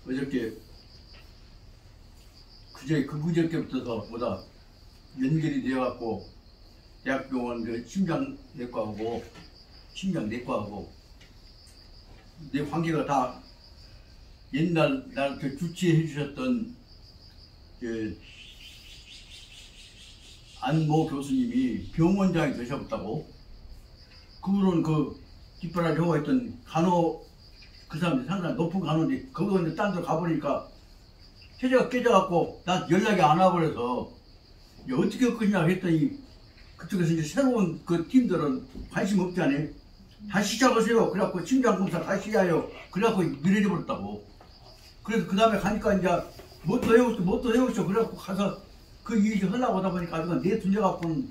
어저께 그저께부터 보다 연결이 되어갖고 대학병원 그 심장내과하고 내 관계가 다 옛날 날 주치해 주셨던 그 안모 교수님이 병원장이 되셨다고. 그분은 그 뒷바라지 하고 있던 간호 그 사람들이 상당히 높은 간호인데 거기서 이제 딴 데 가보니까 체제가 깨져갖고 나 연락이 안 와버려서 어떻게 할 것이냐 했더니 그쪽에서 이제 새로운 그 팀들은 관심 없잖아요. 다시 시작하세요. 그래갖고 심장검사 다시 해요. 그래갖고 미래져 버렸다고. 그래서 그 다음에 가니까 이제 뭣도 해오죠. 그래갖고 가서 그 일이 하려고 하다 보니까 아주 내 둘려갖고는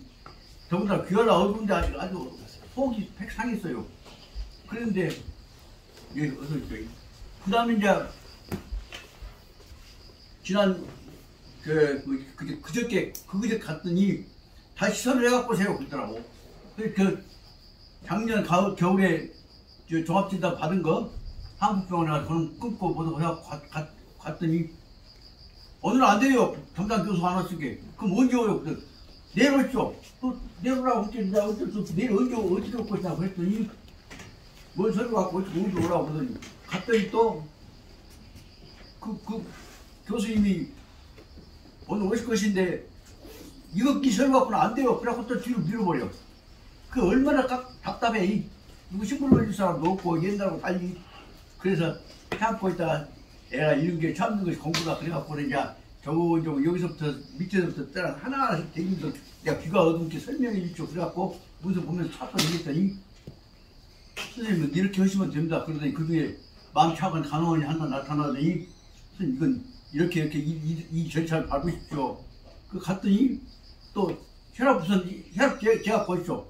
더군다나 귀하라 어두운데 아주 속이 팩 상했어요. 그런데 예, 어서 오십시오. 그 다음에 이제 지난 그저께 갔더니 다시 시설을 해갖고 세요 그러더라고. 그 작년 겨울에 종합진단 받은 거 한국병원에 가서 그럼 끊고 보도 해갖고 갔더니 오늘 안 돼요. 담당 교수 안 왔으게. 그럼 언제 오요? 내일 오십시오. 또 내일 오라고 했더니 어쩔 수 없어. 내일 어떻게 올 것이냐고 했더니 뭔 소리 갖고 어떻게 오라고 그러더니 갔더니 또 그 교수님이 오늘 오실 것인데 이거 기술 갖고는 안 돼요. 그래갖고 또 뒤로 밀어버려. 그 얼마나 답답해. 누구 신분을 해줄 사람도 없고 옛날하고 달리. 그래서 참고 있다가 애가 이런 게 참는 것이 공부다. 그래갖고 이제 저거 여기서부터 밑에서부터 따라 하나하나씩 대기면서 내가 귀가 어둡게 설명해 주죠. 그래갖고 문서 보면서 찾고 얘기했더니 선생님은 이렇게 하시면 됩니다. 그러더니 그 중에 마음 착한 간호원이 하나 나타나더니 선생님 이건 이렇게 이 절차를 밟으십시오. 그 갔더니 또 혈압 제가 보십시오.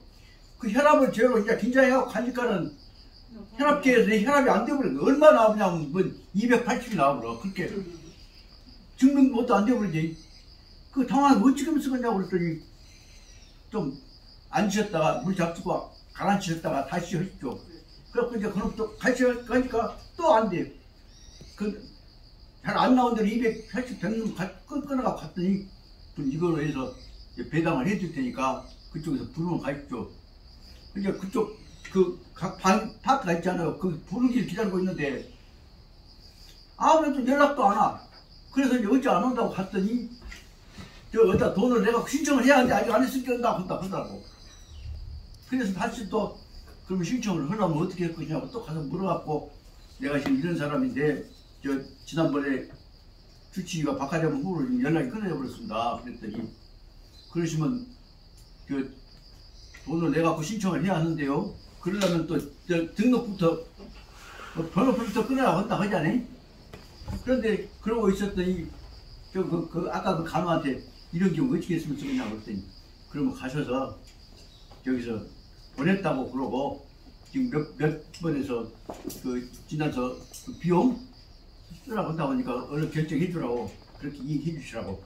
그 혈압을 제로 이제 긴장해갖고 가니까는 혈압계에서 내 혈압이 안 돼버려. 얼마 나오냐면 뭐 280이 나와버려. 그렇게 증명 것도 안 돼버리지. 그 당황해서 어찌 하면 쓰겠냐고 그랬더니 좀 앉으셨다가 물 잡수고 가라앉히셨다가 다시 하십시오. 그래갖고 이제 그놈부터 같이 가니까 또 안 돼. 잘 안 나온 대로 280 되는 끊어가고 갔더니 이걸로 해서 배당을 해줄 테니까 그쪽에서 부르면 가십시오. 그러니까 그쪽 각 파트가 있잖아요. 그 부르기를 기다리고 있는데 아무래도 연락도 안 와. 그래서 이제 어찌 안 온다고 갔더니 어디다 돈을 내가 신청을 해야 하는데 아직 안 했으니까 한다 하더라고. 그래서 다시 또 그러면 신청을 하려면 어떻게 할 것이냐고 또 가서 물어갖고 내가 지금 이런 사람인데 지난번에 주치의가 박하려면 후보로 연락이 끊어져 버렸습니다. 그랬더니 그러시면 돈을 내갖고 신청을 해야 하는데요. 그러려면 또 등록부터 번호부터 끊어야 한다 하잖아요. 그런데 그러고 있었더니 아까 그 간호한테 이런 경우 어떻게 했으면 좋겠냐고 그랬더니 그러면 가셔서 여기서 보냈다고 그러고 지금 몇 번에서 지나서 비용 쓰라고 한다고 하니까 얼른 결정해 주라고 그렇게 얘기해 주시라고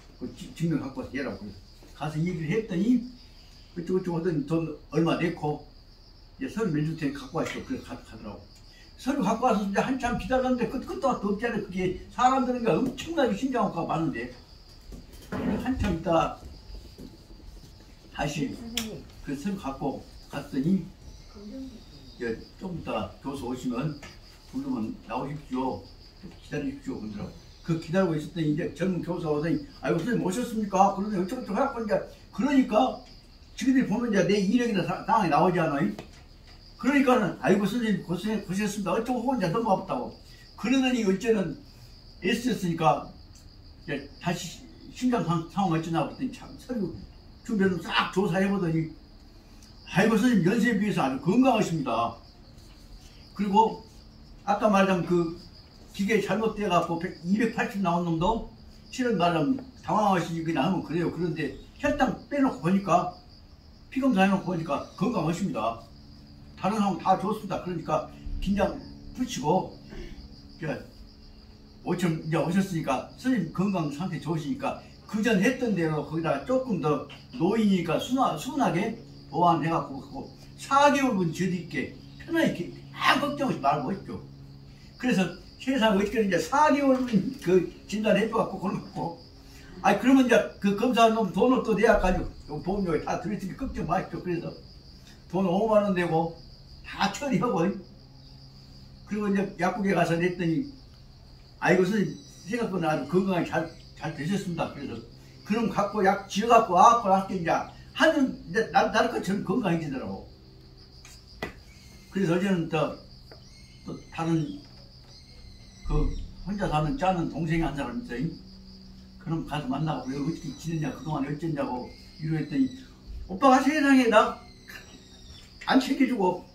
증명 갖고 와서 얘라고 가서 얘기를 했더니 그쪽 하더니 돈 얼마 내고 이제 서류 내줄 테니 갖고 와시오. 그래서 가더라고. 서류 갖고 와서 이제 한참 기다렸는데 끝도 없잖아요. 그게 사람들은 엄청나게 심장학과가 많은데 한참 있다가 다시 그 서류 갖고 갔더니 좀 이따 교수 오시면 부르면 나오십시오. 기다리십시오. 그러더라고. 그 기다리고 있었더니 이제 젊은 교수가 오더니 아이고 선생님 오셨습니까? 그러더니 어쩌고저쩌고 해갖고 이제 그러니까 지금들이 보면 이제 내 이력이나 당황이 나오지 않아요? 그러니까는 아이고 선생님 고생했습니다. 어쩌고 하고 이제 넘어갔다고. 그러더니 어째는 애쓰셨으니까 이제 다시 심장 상황 어쩌나 그랬더니 참 서류 준비해서 싹 조사해보더니 아이고 선생님 연세에 비해서 아주 건강하십니다. 그리고 아까 말한 그 기계 잘못돼갖고 280 나온 놈도 실은 말하면 당황하시지 그냥 하면 그래요. 그런데 혈당 빼놓고 보니까 피검사 해놓고 보니까 건강하십니다. 다른 사람 다 좋습니다. 그러니까 긴장 푸시고 오천 이제 오셨으니까 선생님 건강 상태 좋으시니까 그전 했던 대로 거기다가 조금 더 노인이니까 순하게 보완해갖고 4개월분 저드릴게 편하게 걱정하지 말고 있죠. 그래서 세상 어떻게 이제 4개월은 그 진단해줘갖고 그러고. 아니 그러면 이제 그 검사한 놈 돈을 또 내야가지고 보험료에 다 들었으니 걱정 마십시오. 그래서 돈 5만 원 내고 다 처리하고. 그리고 이제 약국에 가서 냈더니 아이고 선생님 생각보다 아주 건강하게 잘 되셨습니다. 그래서 그럼 갖고 약 지어갖고 와갖고 나한테 이제 하는 이제 나를 것처럼 건강해지더라고. 그래서 어제는 또 다른 그 혼자 사는 짜는 동생이 한 사람 있어요. 그럼 가서 만나고 왜 어떻게 지냈냐 그동안 어쨌냐고 이러했더니 오빠가 세상에 나 안 챙겨주고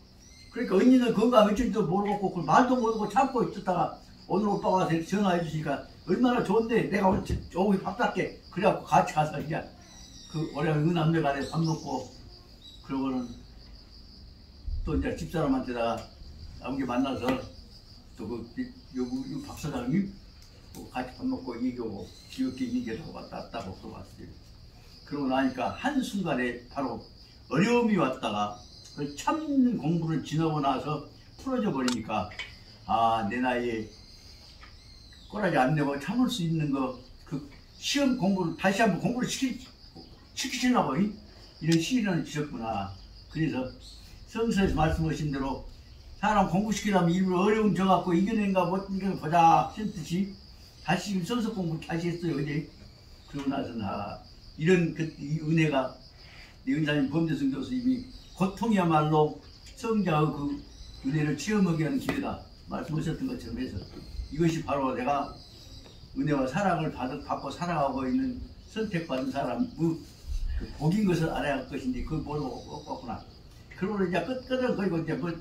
그러니까 언니는 건강 어쩐지도 모르고 그 말도 모르고 참고 있었다가 오늘 오빠가 와서 전화해 주시니까 얼마나 좋은데 내가 오늘 오후에 밥 살게 그래갖고 같이 가서 이제 그 올해 은남매간에 밥 먹고 그러고는 또 이제 집사람한테다가 나온 게 만나서 또 그 박 사장님 같이 밥 먹고 얘기하고 지역계 얘기하고 왔다고 그러고 왔어요. 그러고 나니까 한순간에 바로 어려움이 왔다가 그 참는 공부를 지나고 나서 풀어져 버리니까 아 내 나이에 꼬라지 안 내고 참을 수 있는 거 그 시험 공부를 다시 한번 공부를 시키시려고 이런 시련을 주셨구나. 그래서 성서에서 말씀하신 대로 사람 공부시키려면 일부러 어려움 줘갖고 이겨낸가 못 이겨내 보자 하신 듯이 다시 성서 공부를 다시 했어요 어제. 그러고 나서 이런 이 은혜가 은사님 범재승 교수님이 고통이야말로 성자의 그 은혜를 체험하게 하는 기회다 말씀하셨던 것처럼 해서 이것이 바로 내가 은혜와 사랑을 받고 살아가고 있는 선택받은 사람 그 복인 것을 알아야 할 것인데 그걸 모르고 없구나. 그러고 이제 끝은 그리고 이제 뭐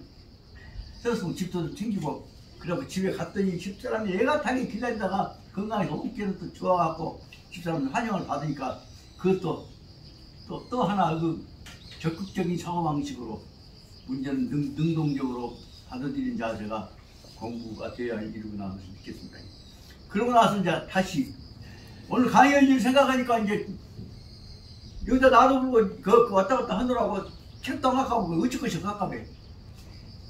서서 집도 좀 챙기고 그러고 집에 갔더니 집사람이 애가 타게 기다리다가 건강이 너무께는 또 좋아갖고 집사람 환영을 받으니까 그것도 또 하나 그 적극적인 사고방식으로 문제는 능동적으로 받아들인 자세가 공부가 되어야 이루구나 하면서 느꼈습니다. 그러고 나서 이제 다시 오늘 강의할 일 생각하니까 이제 여기다 놔두고 그 왔다 갔다 하느라고 책도 안 갖고 가고 어찌것이 깝깝해.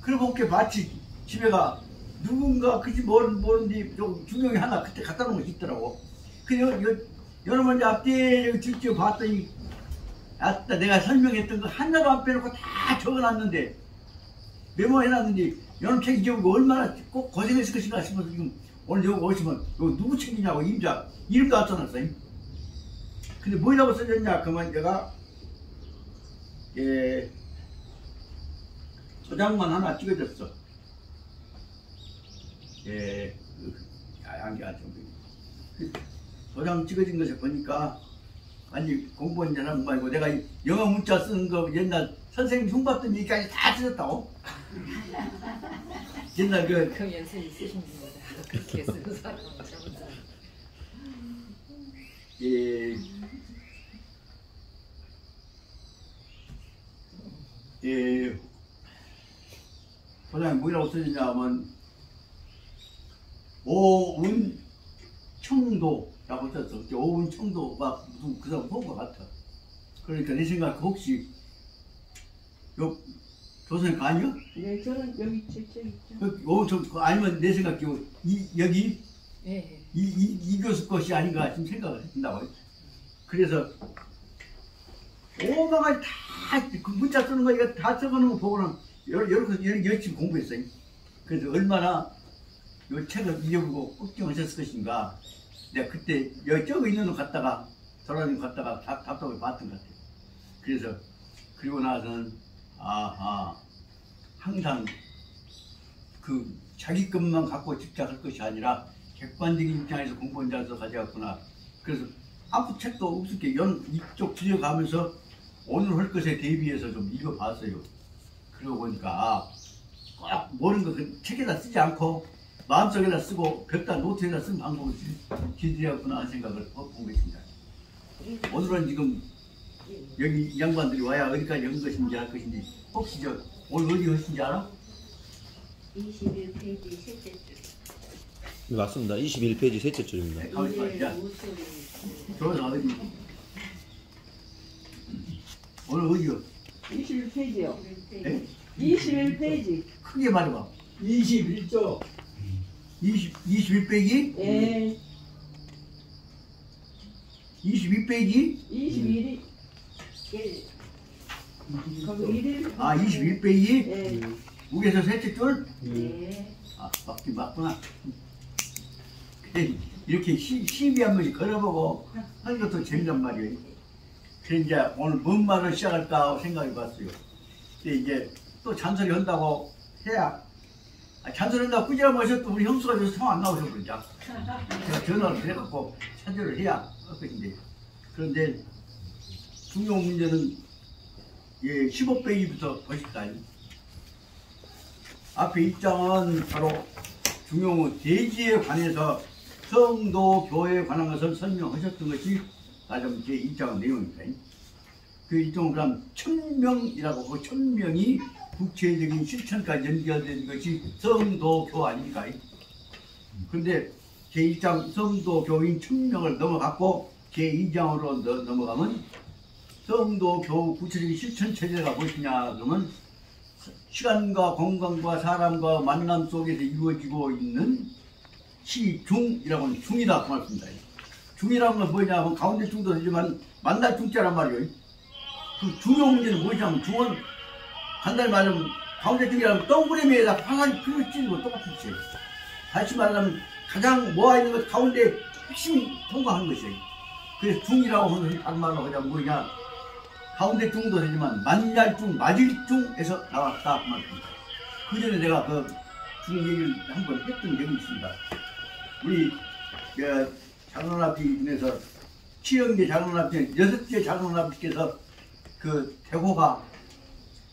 그리고 이렇게 마치 집에가 누군가 그지 모르는데 좀 중용이 하나 그때 갖다 놓은 거 있더라고. 그 여러분 이제 앞뒤에 뒤에 봤더니 아따 내가 설명했던 거 하나도 안 빼놓고 다 적어놨는데 메모해놨는데 여러분 책 잊어보고 얼마나 꼭 고생했을 것인가 싶어서 지금 오늘 여기 오시면 여기 누구 책이냐고 임자 이름도 안 써놨어요. 근데 뭐라고 써졌냐 그러면 내가 도장만 하나 찍어줬어. 안개 도장 찍어진 것을 보니까 아니 공부한 사람 말고 내가 영어 문자 쓰는 거 옛날 선생님 흉봤던 얘기까지 다 쓰셨다고? 옛날 그럼 연습이 있으신 분이다. 그렇게 쓰는 사람은 잘못하는. 도장이 뭐라고 써지냐면 오운청도라고 썼어. 오운청도 막 무슨 그 사람 본 것 같아. 그러니까 내 생각 혹시 요 조선의 아니요? 네, 저는 여기 있죠. 아니면 내 생각 여기 예. 이 교수 것이 아닌가 지금 생각을 했다고. 그래서 오마가 다그 문자 쓰는 거 이거 다 써놓은 거 보고는 열심히 공부했어요. 그래서 얼마나 이 책을 잊어보고 걱정하셨을 것인가. 내가 그때 여기 있는 거 갔다가 돌아다니고 갔다가 답답하게 봤던 것 같아요. 그래서 그리고 나서는 항상 그 자기 것만 갖고 집착할 것이 아니라 객관적인 입장에서 공부한 자로서 가져갔구나. 그래서 아무 책도 없을게 이쪽 들여가면서 오늘 할 것에 대비해서 좀 읽어봤어요. 그러고 보니까 꼭 모르는 거 그 책에다 쓰지 않고 마음속에다 쓰고 벽다 노트에다 쓰는 방법을 기대하구나 하는 생각을 보고 있습니다. 오늘은 지금 여기 이 양반들이 와야 어디까지 한 것인지 할 것인지 혹시 오늘 어디 하신지 알아? 21페이지 셋째 줄. 네, 맞습니다. 21페이지 셋째 줄입니다. 저는 어디? 오늘 어디요? 21페이지요. 네? 21페이지. 크게 말해봐. 21조. 21 빼기? 예. 22 빼기? 21이 1. 거기 1일. 아, 21 빼기? 예. 위에서 셋째 줄? 예. 아, 맞긴 맞구나. 그래, 이렇게 시비 한 번씩 걸어보고 하는 것도 재미난 말이에요. 그래, 이제 오늘 뭔 말을 시작할까 하고 생각해 봤어요. 근데 이제 또 잔소리 한다고 해야, 잔소리 한다고 꾸지람 하셔도 우리 형수가 여기서 통 안 나오셔, 그러자. 제가 전화를 해갖고 찬조를 해야 했거든요. 그런데 중요한 문제는 15페이지부터 보실까요? 앞에 입장은 바로 중용의 대지에 관해서 성도 교회에 관한 것을 설명하셨던 것이 나름 제 입장의 내용입니다. 그 입장은 그럼 1000명이라고 그 1000명이 구체적인 실천까지 연결된 것이 성도교 아닙니까? 그런데 제1장 성도교인 1000명을 넘어갔고 제2장으로 넘어가면 성도교 구체적인 실천 체제가 무엇이냐 그러면 시간과 공간과 사람과 만남 속에서 이루어지고 있는 시중이라고 하는 중이다 그 말씀입니다. 중이라는 건 뭐냐 하면 가운데 중도 되지만 만날 중자란 말이에요. 그 중요 문제는 뭐냐면 중은 간단히 말하면 가운데 중이라면 동그라미에다 파란 글을 찌는 거 똑같은 짓이에요. 다시 말하면 가장 모아있는 것 가운데 핵심 통과하는 것이에요. 그래서 중이라고 하는 다른 말로 그냥 뭐냐 가운데 중도 되지만 만날중 맞을중에서 나왔다 그 말입니다. 그 전에 내가 그 중 얘기를 한번 했던 적이 있습니다. 우리 장로랍지 중에서 7형제 장로랍지 6개 장로랍지께서 그 대호가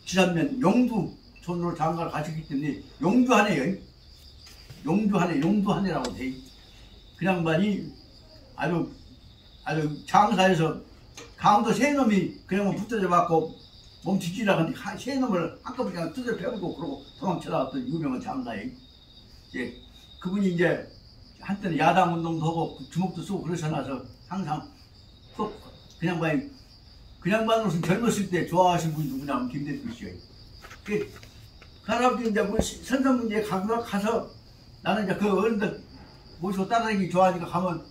지난면 용두 촌으로 장가를 가셨기 때문에 용두하네요. 용두하네라고 돼. 그 양반이 아주 장사에서 강도 세 놈이 그냥 붙어져 갖고 몸치지라 하는데 세 놈을 한꺼번에 그냥 뜯어 배우고 그러고 도망쳐나왔던 유명한 장사예요. 예, 그분이 이제 한때는 야당 운동도 하고 주먹도 쓰고 그러셔놔서 항상 또 그 양반으로서는 젊었을 때 좋아하신 분이 누구냐면 김대중 씨예요. 그 할아버지 이제 뭐 선선 문제에 가서 나는 이제 그 어른들 모시고 따라다니기 좋아하니까 가면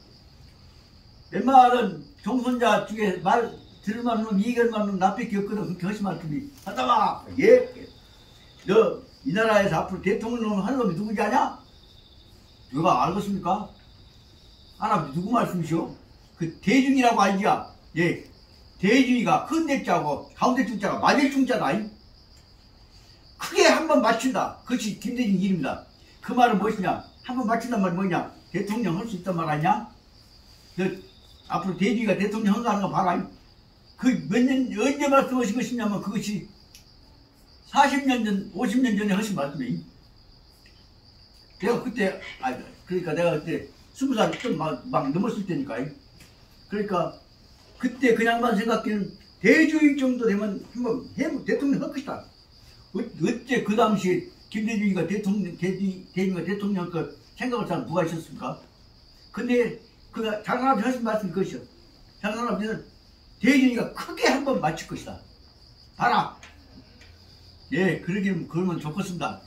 웬만한 종손자 중에 말 들을만 놈 이길만 놈 나밖에 없거든. 그렇게 하지 말더니 하다가 너 이 나라에서 앞으로 대통령 할 놈이 누구지 아냐? 누가 알겠습니까? 할아버지 누구 말씀이시오? 그 대중이라고 알지야? 예, 대중이가 큰 대자고 가운데 중자가 맞을 중자다. 크게 한번 맞춘다. 그것이 김대중 일입니다. 그 말은 무엇이냐? 한번 맞춘단 말이 뭐냐? 대통령 할 수 있단 말 아니야? 앞으로 대중이가 대통령 한다는 거 봐라. 그 몇 년, 언제 말씀하신 것이냐면 그것이 40년 전, 50년 전에 하신 말씀이에요. 내가 그때, 그러니까 내가 그때 20살 좀 막 넘었을 때니까. 그러니까 그때 그냥만 생각하기는 대주인 정도 되면 한번 대통령 할 것이다. 어째 그 당시에 김대중이가 대중이가 대통령 그 생각을 잘 누가 있었습니까? 근데 그 장사람이 하신 말씀이 그것이요. 장사람들은 대중이가 크게 한번 맞출 것이다. 봐라. 예, 그러면 좋겠습니다.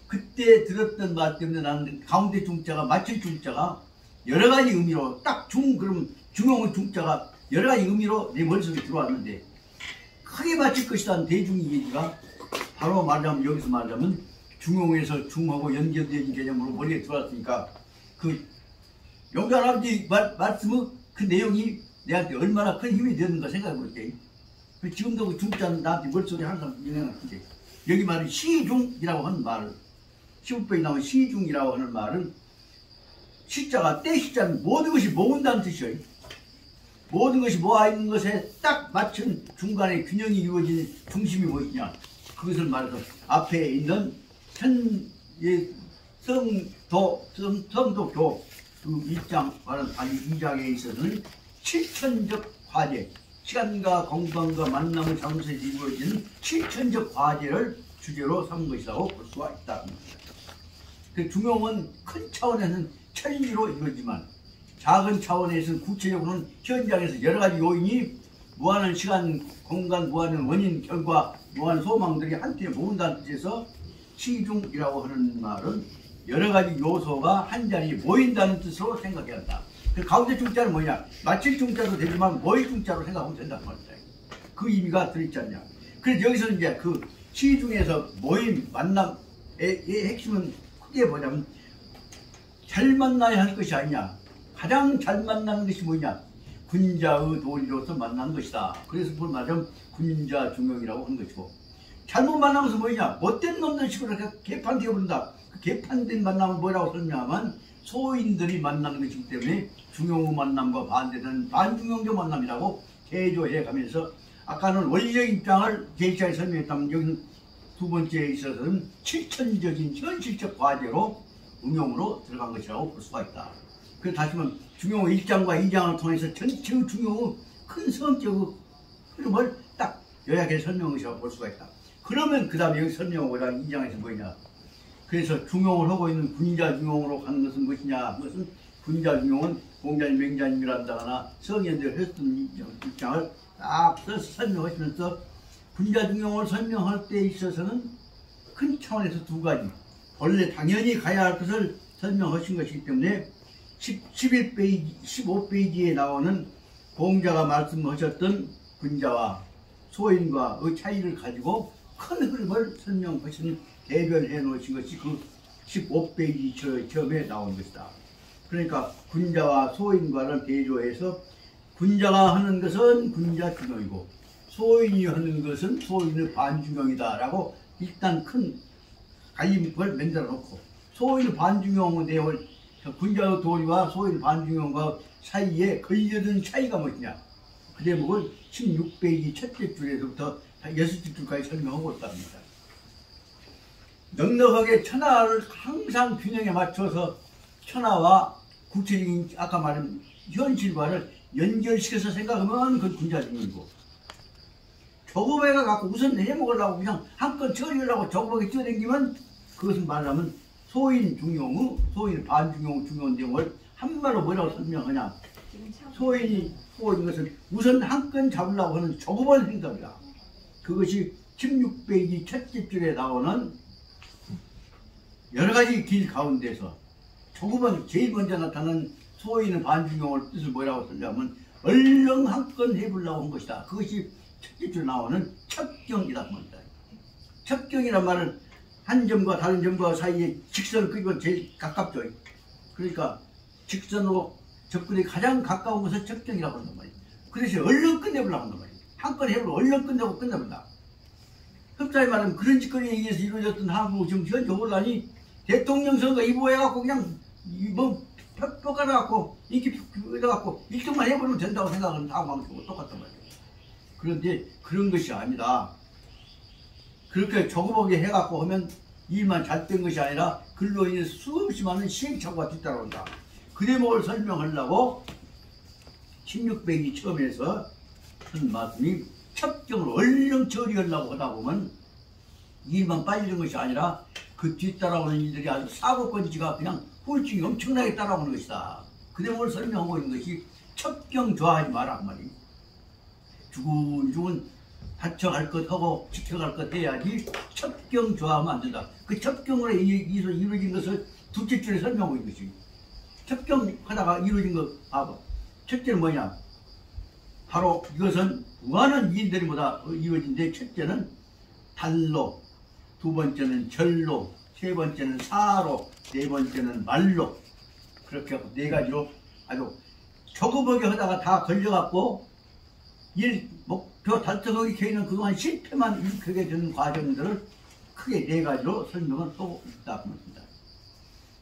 그때 들었던 말 때문에 나는 가운데 중자가 맞출 중자가 여러 가지 의미로 그러면 중용의 중자가 여러 가지 의미로 내 머릿속에 들어왔는데 크게 맞출 것이라는 대중의 얘기가 바로 말하자면 여기서 말하자면 중용에서 중하고 연결된 개념으로 머리에 들어왔으니까 그 영자 할아버지 말씀의 그 내용이 내한테 얼마나 큰 힘이 되는가 생각해 볼게. 지금도 그 중자는 나한테 머릿속에 항상 영향을 여기 말은 시중이라고 하는 말을 15페이지 나오는 시중이라고 하는 말은 시자가 떼시자는 모든 것이 모은다는 뜻이에요. 모든 것이 모아있는 것에 딱 맞춘 중간에 균형이 이루어진 중심이 무엇이냐 그것을 말해서 앞에 있는 성도교 그 1장 말은 아니 2장에 있어서는 실천적 과제 시간과 공간과 만남의 장소에서 이루어지는 실천적 과제를 주제로 삼은 것이라고 볼 수가 있다. 그 중용은 큰 차원에서는 천리로 이루어지만 작은 차원에서는 구체적으로는 현장에서 여러 가지 요인이 무한한 시간, 공간, 무한한 원인, 결과, 무한한 소망들이 한테 모은다는 뜻에서 시중이라고 하는 말은 여러 가지 요소가 한 자리에 모인다는 뜻으로 생각해야 한다. 그 가운데 중자는 뭐냐? 마칠 중자도 되지만 모일 중자로 생각하면 된다는 말이다. 그 의미가 들어있지 않냐. 그래서 여기서 이제 그 시 중에서 모임, 만남의 핵심은 크게 보자면 잘 만나야 할 것이 아니냐. 가장 잘 만나는 것이 뭐냐? 군자의 도리로서 만나는 것이다. 그래서 그걸 말하자면 군자 중용이라고 하는 것이고, 잘못 만나면서 뭐냐? 못된 놈들 식으로 개판되어 버린다. 그 개판된 만남은 뭐라고 설명하면 소인들이 만나는 것이기 때문에 중용의 만남과 반대되는 반중용적 만남이라고 대조해 가면서, 아까는 원리적 입장을 제1장에 설명했다면 여기는 두 번째에 있어서는 실천적인 현실적 과제로 응용으로 들어간 것이라고 볼 수가 있다. 그래서 다시 말하면 중용의 1장과 2장을 통해서 전체의 중용의 큰 성격의 흐름을 딱 요약해서 설명한 것이라고 볼 수가 있다. 그러면 그 다음에 여기 설명하고자 2장에서 뭐냐. 그래서 중용을 하고 있는 군자 중용으로 가는 것은 무엇이냐. 그것은 군자 중용은 공자님, 맹자님이란다거나 성현들 했던 입장을 딱 써서 설명하시면서 군자 중용을 설명할 때 있어서는 큰 차원에서 두 가지, 원래 당연히 가야 할 것을 설명하신 것이기 때문에 11페이지, 15페이지에 나오는 공자가 말씀하셨던 군자와 소인과의 차이를 가지고 큰 흐름을 설명하신 대별해 놓으신 것이 그 15페이지 처음에 나온 것이다. 그러니까 군자와 소인과를 대조해서 군자가 하는 것은 군자 중용이고 소인이 하는 것은 소인의 반중용이다 라고 일단 큰 갈림을 만들어 놓고, 소인의 반중용 내용을 군자의 도리와 소인의 반중용과 사이에 걸려든 차이가 무엇이냐, 그 대목을 16페이지 첫째 줄에서부터 6줄까지 설명하고 있답니다. 넉넉하게 천하를 항상 균형에 맞춰서 천하와 구체적인 아까 말한 현실과를 연결시켜서 생각하면 그건 군자중용이고, 조그매가 갖고 우선 해먹으려고 그냥 한껏 처리하려고 조그맣게 뛰어다니면 그것은 말하면 소인 중용의, 소인 반중용 중용 내용을 한말로 뭐라고 설명하냐. 소인이 소인 것은 우선 한건 잡으려고 하는 조그만 생각이다. 그것이 16페이지 첫째 줄에 나오는 여러 가지 길 가운데서 조그만 제일 먼저 나타나는 소인의 반중용을 뜻을 뭐라고 설명하면 얼른 한건 해보려고 한 것이다. 그것이 첫째 줄에 나오는 첩경이라고 합니다. 첩경이란 말은 한 점과 다른 점과 사이에 직선을 그리고 제일 가깝죠. 그러니까 직선으로 접근이 가장 가까운 것을 첩경이라고 한단 말이에요. 그래서 얼른 끝내보려고 한단 말이에요. 한건 해보려고 얼른 끝내고 끝내본다. 흡사히 말하면 그런 짓거리에 의해서 이루어졌던 한국 지금 현재 혼란이 대통령 선거 이부해갖고 그냥 뭐 표 깔아갖고 인기 얻어갖고 1등만 해버리면 된다고 생각하는 상황하고 똑같단 말이에요. 그런데 그런 것이 아니다. 그렇게 조그맣게 해갖고 하면 일만 잘 된 것이 아니라 그로 인해서 수없이 많은 시행착오가 뒤따라온다. 그 대목을 설명하려고 16페이지 처음에서 한 말씀이 첩경을 얼른 처리하려고 하다 보면 일만 빨리 된 것이 아니라 그 뒤따라오는 일들이 아주 사고건지가 그냥 후유증이 엄청나게 따라오는 것이다. 그 대목을 설명하고 있는 것이 첩경 좋아하지 마라 그 말이에요. 주군주군 다쳐갈 것 하고 지켜갈 것 해야지 첩경 좋아하면 안 된다. 그 첩경으로 이루어진 것을 둘째 줄에 설명하고 있는 것이, 첩경 하다가 이루어진 거 봐봐. 첫째는 뭐냐, 바로 이것은 무한한 이인들보다 이루어진데, 첫째는 달로, 두 번째는 절로, 세 번째는 사로, 네 번째는 말로, 그렇게 하고 네 가지로 아주 조그맣게 하다가 다 걸려갖고 목표 달성하기 걔는 그동안 실패만 일으키게 되는 과정들을 크게 네 가지로 설명을 하고 있다.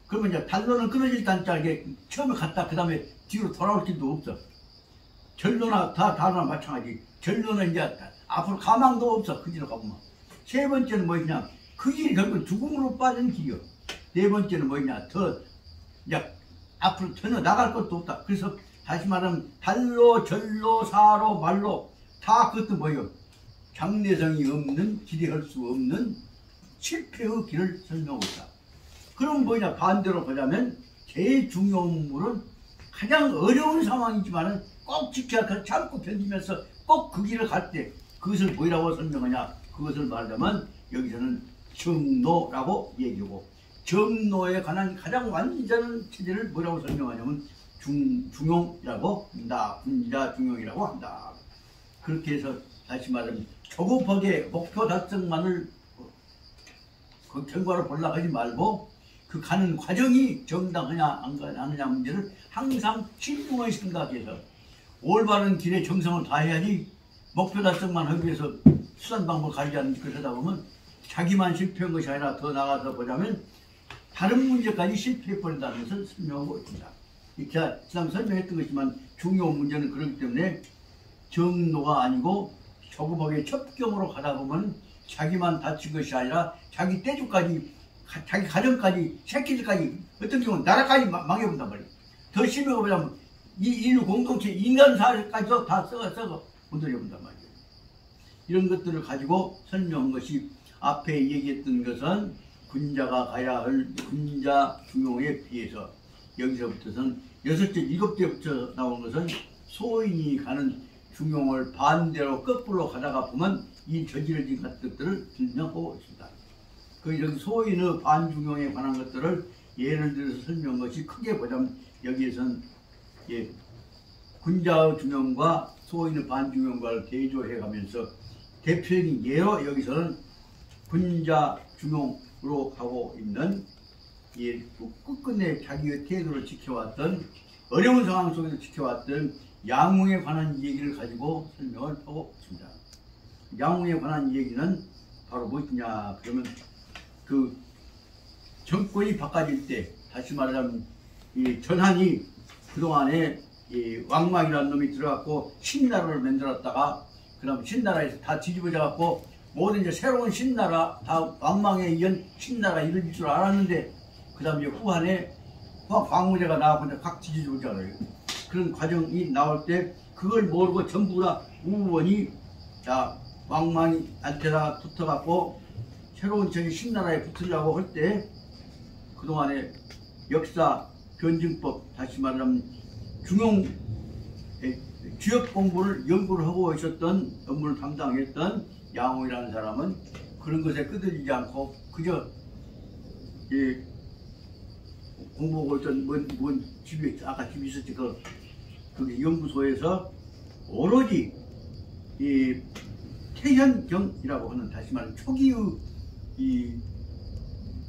그러면 이제 달로는 끊어질 단짝에 처음에 갔다 그 다음에 뒤로 돌아올 길도 없어. 절로나 다나 마찬가지. 절로는 이제 앞으로 가망도 없어. 그 길로 가보면. 세 번째는 뭐냐, 그 길이 결국 죽음으로 빠지는 길이요. 네 번째는 뭐냐, 더 이제 앞으로 전혀 나갈 것도 없다. 그래서 다시 말하면 달로, 절로, 사로, 말로 다 그것도 뭐예요? 장래성이 없는, 기대할 수 없는 실패의 길을 설명하고 있다. 그럼 뭐냐, 반대로 보자면 제일 중요한 물은 가장 어려운 상황이지만은 꼭 지켜야 할, 참고 견디면서 꼭 그 길을 갈 때 그것을 뭐라고 설명하냐, 그것을 말하자면 여기서는 정로라고 얘기하고, 정로에 관한 가장 완전한 체제를 뭐라고 설명하냐면 중용이라고 한다. 군자 중용이라고 한다. 그렇게 해서 다시 말하면 조급하게 목표 달성만을 그 결과를 보려고 하지 말고 그 가는 과정이 정당하냐 안 하느냐 문제를 항상 신중하게 생각해서 올바른 길에 정성을 다해야지 목표 달성만 하기 위해서 수단 방법을 가리지 않는 짓을 하다 보면 자기만 실패한 것이 아니라 더 나아가서 보자면 다른 문제까지 실패해버린다는 것을 설명하고 있습니다. 제가 지난 설명했던 것이지만 중요한 문제는 그렇기 때문에 정로가 아니고 조급하게 첩경으로 가다 보면 자기만 다친 것이 아니라 자기 떼주까지 자기 가정까지 새끼들까지 어떤 경우는 나라까지 망해본단 말이에요. 더 심하게 보자면 이 인류 공동체 인간 사회까지도 다 썩어 문드려본단 말이에요. 이런 것들을 가지고 설명한 것이 앞에 얘기했던 것은 군자가 가야 할 군자 중용에 비해서 여기서부터는 6째, 7째부터 나온 것은 소인이 가는 중용을 반대로 거꾸로 가다가 보면 이 저지러진 것들을 설명하고 있습니다. 그 여기 소인의 반중용에 관한 것들을 예를 들어서 설명한 것이 크게 보자면 여기에서는 군자의 중용과 소인의 반중용과를 대조해 가면서 대표적인 예로 여기서는 군자 중용으로 가고 있는 끝끝내 자기의 태도를 지켜왔던 어려운 상황 속에서 지켜왔던 양웅에 관한 얘기를 가지고 설명을 하고 있습니다. 양웅에 관한 얘기는 바로 무엇이냐 그러면 그 정권이 바꿔질 때 다시 말하자면 이 전한이 그동안에 이 왕망이라는 놈이 들어갔고 신나라를 만들었다가 그 다음 신나라에서 다 뒤집어져 갖고 모든 이제 새로운 신나라 다 왕망에 이은 신나라가 이루어질 줄 알았는데 그 다음 이제 후한에 광무제가 나와서 이제 각 뒤집어져요. 그런 과정이 나올 때 그걸 모르고 전부 다 우원이 자 왕망이한테다 붙어갖고 새로운 저기 신나라에 붙으려고 할 때 그동안에 역사 변증법 다시 말하면 중용 지역 공부를 연구를 하고 있었던 업무를 담당했던 양홍이라는 사람은 그런 것에 끄들리지 않고 그저 공부하고 있던 뭔 집이 아까 집이 있었지 그 연구소에서 오로지 이 태현경이라고 하는 다시 말하면 초기의 이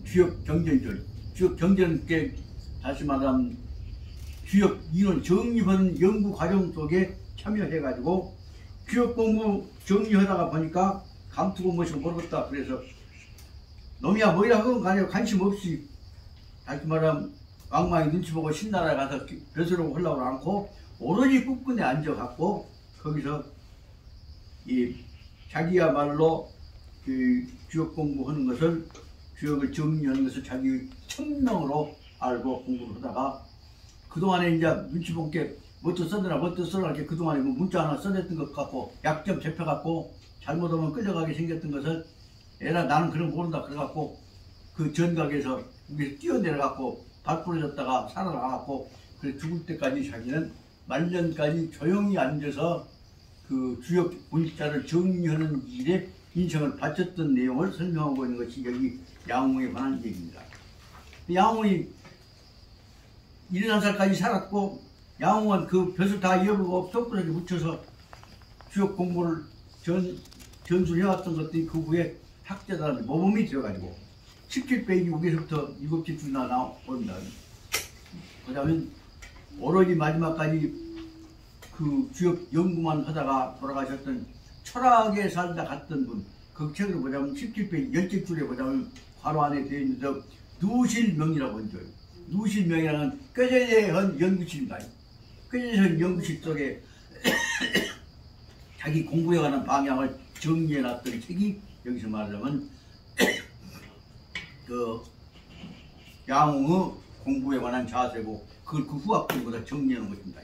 주역 경전절 주역 경전께 다시 말하면 주역 이론 정립하는 연구 과정 속에 참여해 가지고 주역 공부 정리하다가 보니까 감투고 무엇이 모르겠다 그래서 놈이야 뭐이라 하건 간에 관심 없이 다시 말하면 왕망이 눈치 보고 신나라에 가서 벼슬하고 하려고 않고 오로지 꾹꾹에 앉아갖고 거기서 이 자기야말로 그 주역 공부하는 것을 주역을 정리하는 것을 자기 천명으로 알고 공부를 하다가 그동안에 이제 눈치 본 게 뭣도 써더라 이렇게 그동안에 뭐 문자 하나 써냈던 것 같고 약점 잡혀갖고 잘못하면 끌려가게 생겼던 것을 에라 나는 그런 거 모른다 그래갖고 그 전각에서 위에서 뛰어내려갖고 발 부러졌다가 살아나갖고 그래 죽을 때까지 자기는 말년까지 조용히 앉아서 그 주역 문자를 정리하는 일에 인생을 바쳤던 내용을 설명하고 있는 것이 여기 양홍에 관한 얘기입니다. 양홍이 71살까지 살았고 양홍은 그 벼슬 다 이어보고 손가락에 묻혀서 주역 공부를 전수를 해왔던 것들이 그 후에 학자들한테 모범이 되어가지고 17페이지 5에서부터 7줄이나 나옵니다. 그러면 오로지 마지막까지 그 주역 연구만 하다가 돌아가셨던 철학에 살다 갔던 분, 그 책으로 보자면 17페이지 10줄에 보자면 괄호 안에 되어 있는데 누실명이라고 하죠. 누실명이라는 꾀재한 연구실입니다. 꾀재한 연구실 속에 자기 공부에 관한 방향을 정리해놨던 책이 여기서 말하자면 그 양홍의 공부에 관한 자세고 그걸 그 후학들보다 정리하는 것입니다.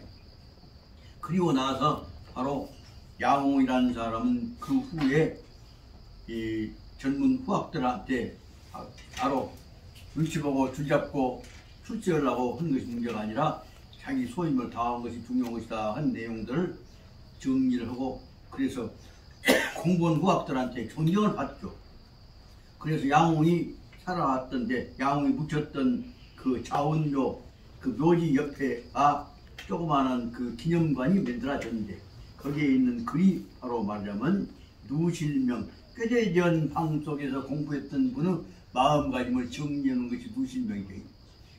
그리고 나서 바로 양홍이라는 사람은 그 후에 이 젊은 후학들한테 바로 눈치 보고 줄잡고 출제하려고 한 것이 문제가 아니라 자기 소임을 다한 것이 중요한 것이다 한 내용들을 정리를 하고 그래서 공부한 후학들한테 존경을 받죠. 그래서 양홍이 살아왔던데 양웅이 묻혔던 그 자원묘 그 묘지 옆에가 조그마한 그 기념관이 만들어졌는데 거기에 있는 글이 바로 말하자면 누실명 꾀대전 방 속에서 공부했던 분의 마음가짐을 정리하는 것이 누실명이죠.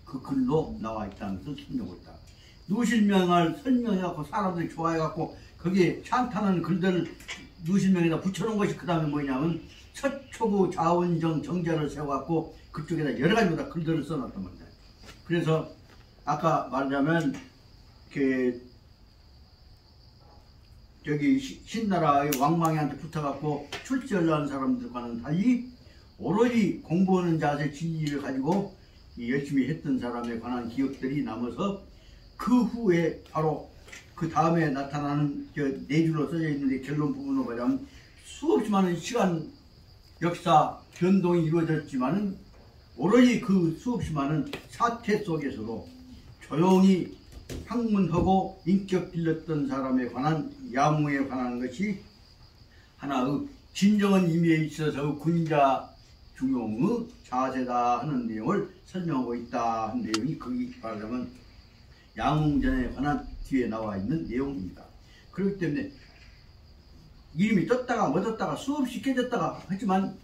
그 글로 나와 있다는 것을 설명하고 있다. 누실명을 설명해갖고 사람들이 좋아해갖고 거기에 찬탄한 글들을 누실명에다 붙여놓은 것이 그 다음에 뭐냐면 서초구 자원정 정자를 세워갖고 그쪽에다 여러 가지로 글들을 써놨단 말이야. 그래서 아까 말하자면 저기 신나라의 왕망이한테 붙어갖고 출세하려는 사람들과는 달리 오로지 공부하는 자세 진리를 가지고 열심히 했던 사람에 관한 기억들이 남아서 그 후에 바로 그 다음에 나타나는 네 줄로 써져 있는데 결론 부분으로 말하면 수없이 많은 시간 역사 변동이 이루어졌지만은 오로지 그 수없이 많은 사태 속에서도 조용히 학문하고 인격 길렀던 사람에 관한 야무에 관한 것이 하나의 진정한 의미에 있어서 군자 중용의 자세다 하는 내용을 설명하고 있다 하는 내용이 거기 말하자면 양웅전에 관한 뒤에 나와 있는 내용입니다. 그렇기 때문에 이름이 떴다가 멎었다가 수없이 깨졌다가 하지만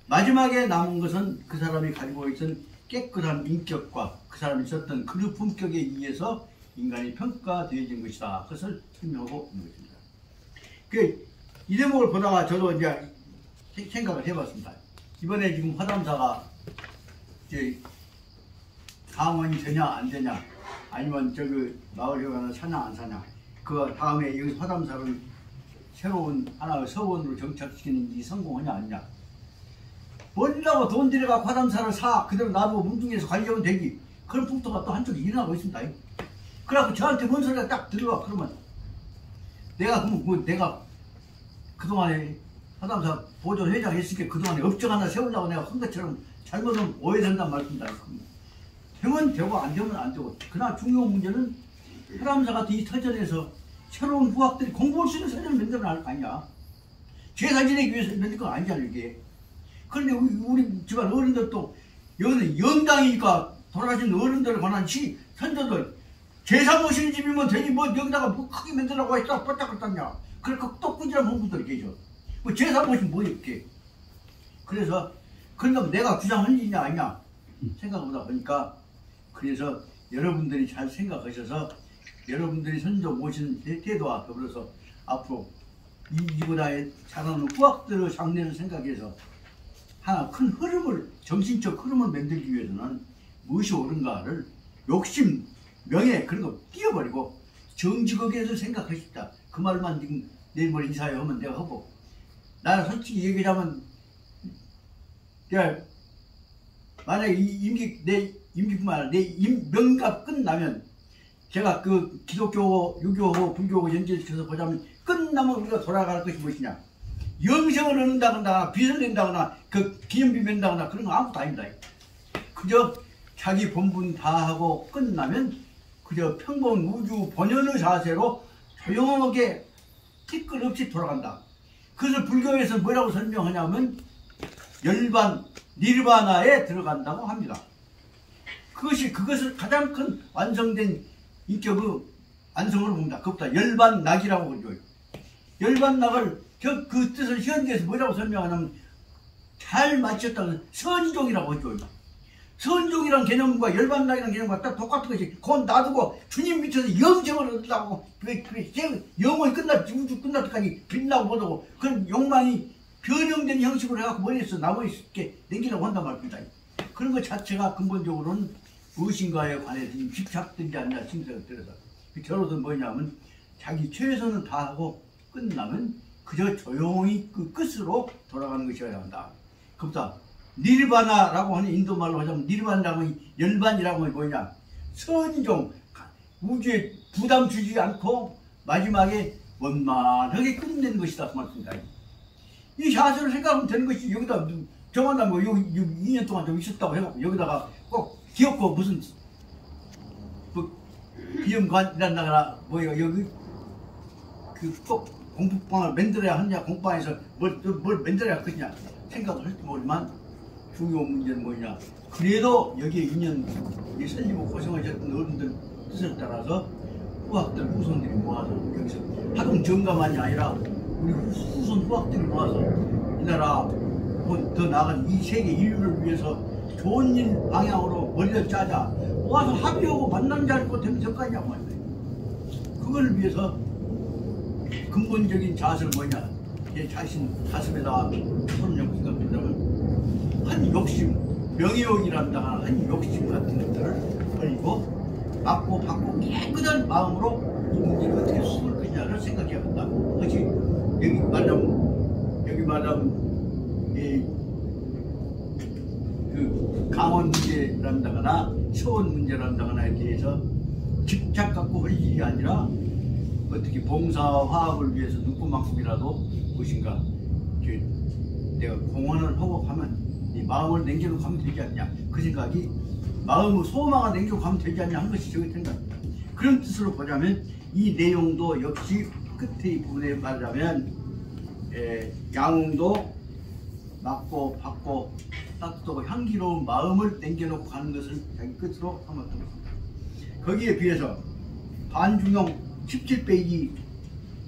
마지막에 남은 것은 그 사람이 가지고 있던 깨끗한 인격과 그 사람이 있었던 그 품격에 의해서 인간이 평가되어진 것이다. 그것을 설명하고 있는 것입니다. 이 대목을 보다가 저도 이제 생각을 해봤습니다. 이번에 지금 화담사가 이제 강원이 되냐 안 되냐 아니면 저기 마을에 가는 사냐 안 사냐 그 다음에 여기 화담사를 새로운 하나의 서원으로 정착시키는 게 성공하냐 아니냐 뭔라고 돈 들여가 화담사를 사 그대로 놔두고 뭉뚱이에서 관리하면 되지 그런 풍토가 또 한쪽에 일어나고 있습니다. 그래갖고 저한테 뭔 소리가 딱 들어와 그러면 내가 그럼 내가 그동안에 화담사 보조회장 했으니까 그동안에 업적 하나 세우려고 내가 한 것처럼 잘못하면 오해된단 말입니다. 되면 되고 안 되면 안 되고 그러나 중요한 문제는 화담사 같은 이 터전에서 새로운 후학들이 공부할 수 있는 서전을 만들어야 할 거 아니야. 제사 지내기 위해서 만들 건 아니잖아 이게. 그런데 우리 집안 어른들도 여기는 영당이니까 돌아가신 어른들에 관한 선조들 제사 모시는 집이면 되지 뭐 여기다가 뭐 크게 만들라고 했다 뻗다가 땄냐. 그러니까 똑꾸지란 분들이 계셔. 뭐 제사 모시면 뭐 이렇게. 그래서 그러니까 내가 주장할 일이냐 아니냐 생각보다 보니까 그래서 여러분들이 잘 생각하셔서 여러분들이 선조 모시는 태도와 더불어서 앞으로 이보다의 자라는 후학들의 장래를 생각해서 하나 큰 흐름을 정신적 흐름을 만들기 위해서는 무엇이 옳은가를 욕심, 명예 그런 거 띄워버리고 정직하게 생각하십시다. 그 말만 지금 내일 모레 이사회 하면 내가 하고 나는 솔직히 얘기하자면 내가 만약에 내 임기뿐만 아니라 내 명갑 끝나면 제가 그 기독교, 유교하고 불교하고 연결시켜서 보자면 끝나면 우리가 돌아갈 것이 무엇이냐 영생을 얻는다거나 빚을 낸다거나 그 기념비 낸다거나 그런 거 아무것도 아닙니다. 그저 자기 본분 다 하고 끝나면 그저 평범한 우주 본연의 자세로 조용하게 티끌 없이 돌아간다. 그것을 불교에서 뭐라고 설명하냐면 열반 니르바나에 들어간다고 합니다. 그것을 가장 큰 완성된 인격의 완성을 봅니다. 그것보다 열반낙이라고 그러죠. 열반낙을 그 뜻을 현대에서 뭐라고 설명하냐면 잘 맞췄다는 선종이라고 하죠. 선종이란 개념과 열반낙이라는 개념과 딱 똑같은 것이 그건 놔두고 주님 밑에서 영생을 얻으려고 영원히 끝났지 우주 끝날 때까지 빛나고 못하고 그런 욕망이 변형된 형식으로 해갖고 머리에서 나머지게 남기려고 한단 말입니다. 그런 것 자체가 근본적으로는 무엇인가에 관해서 집착되지 않나 생각이 들어서 저로서는 뭐냐면 자기 최선을 다하고 끝나면 그저 조용히 그 끝으로 돌아가는 것이어야 한다. 그보다 니르바나라고 하는 인도말로 하자면 니르바나라고 하는 열반이라고 하는 뭐냐 선종 우주에 부담 주지 않고 마지막에 원만하게 끝내는 것이다 그 말입니다. 이 자세를 생각하면 되는 것이 여기다 정한다 뭐 여기 2년 동안 좀 있었다고 해갖고 여기다가 꼭 기업고 무슨 뭐 기념관이란다거나 뭐 여기 그 꼭 공부방을 만들어야 하느냐 공부방에서 뭘 만들어야 하겠냐 생각을 할지 모르지만 중요한 문제는 뭐냐. 그래도 여기에 2년 이 살리고 고생하셨던 어른들 뜻에 따라서 후학들 후손들이 모아서 여기서 학원 정가만이 아니라 우리 후손 후학들이 모아서 이 나라 더 나아간 이 세계 인류를 위해서 좋은 일 방향으로 머리를 짜자. 모아서 합의하고 만난 자리고 되면 될거아니냐고 말이에요. 그걸 위해서 근본적인 자세는 뭐냐. 내 자신 가슴에다가 손을 얹고 생각해보자면 한 욕심, 명예욕이란다 한 욕심 같은 것들을 버리고 맞고 받고 깨끗한 마음으로 이 문제를 어떻게 풀 거냐를 생각해야 한다. 그것이 여기 말하면 그 강원 문제란다거나 서원 문제란다거나에 대해서 집착 갖고 할 일이 아니라 어떻게 봉사와 화합을 위해서 눈꽃만큼이라도 무엇인가 내가 공헌을 하고 하면 이 마음을 남겨놓고 하면 되지 않냐. 그 생각이 마음의 소망을 남겨놓고 하면 되지 않냐 한 것이 저의 생각입니다. 그런 뜻으로 보자면 이 내용도 역시 끝의 부분에 말하자면 양웅도 맞고 받고 따뜻하고 향기로운 마음을 남겨놓고 하는 것을 자기 끝으로 삼았던 것입니다. 거기에 비해서 반중용 17페이지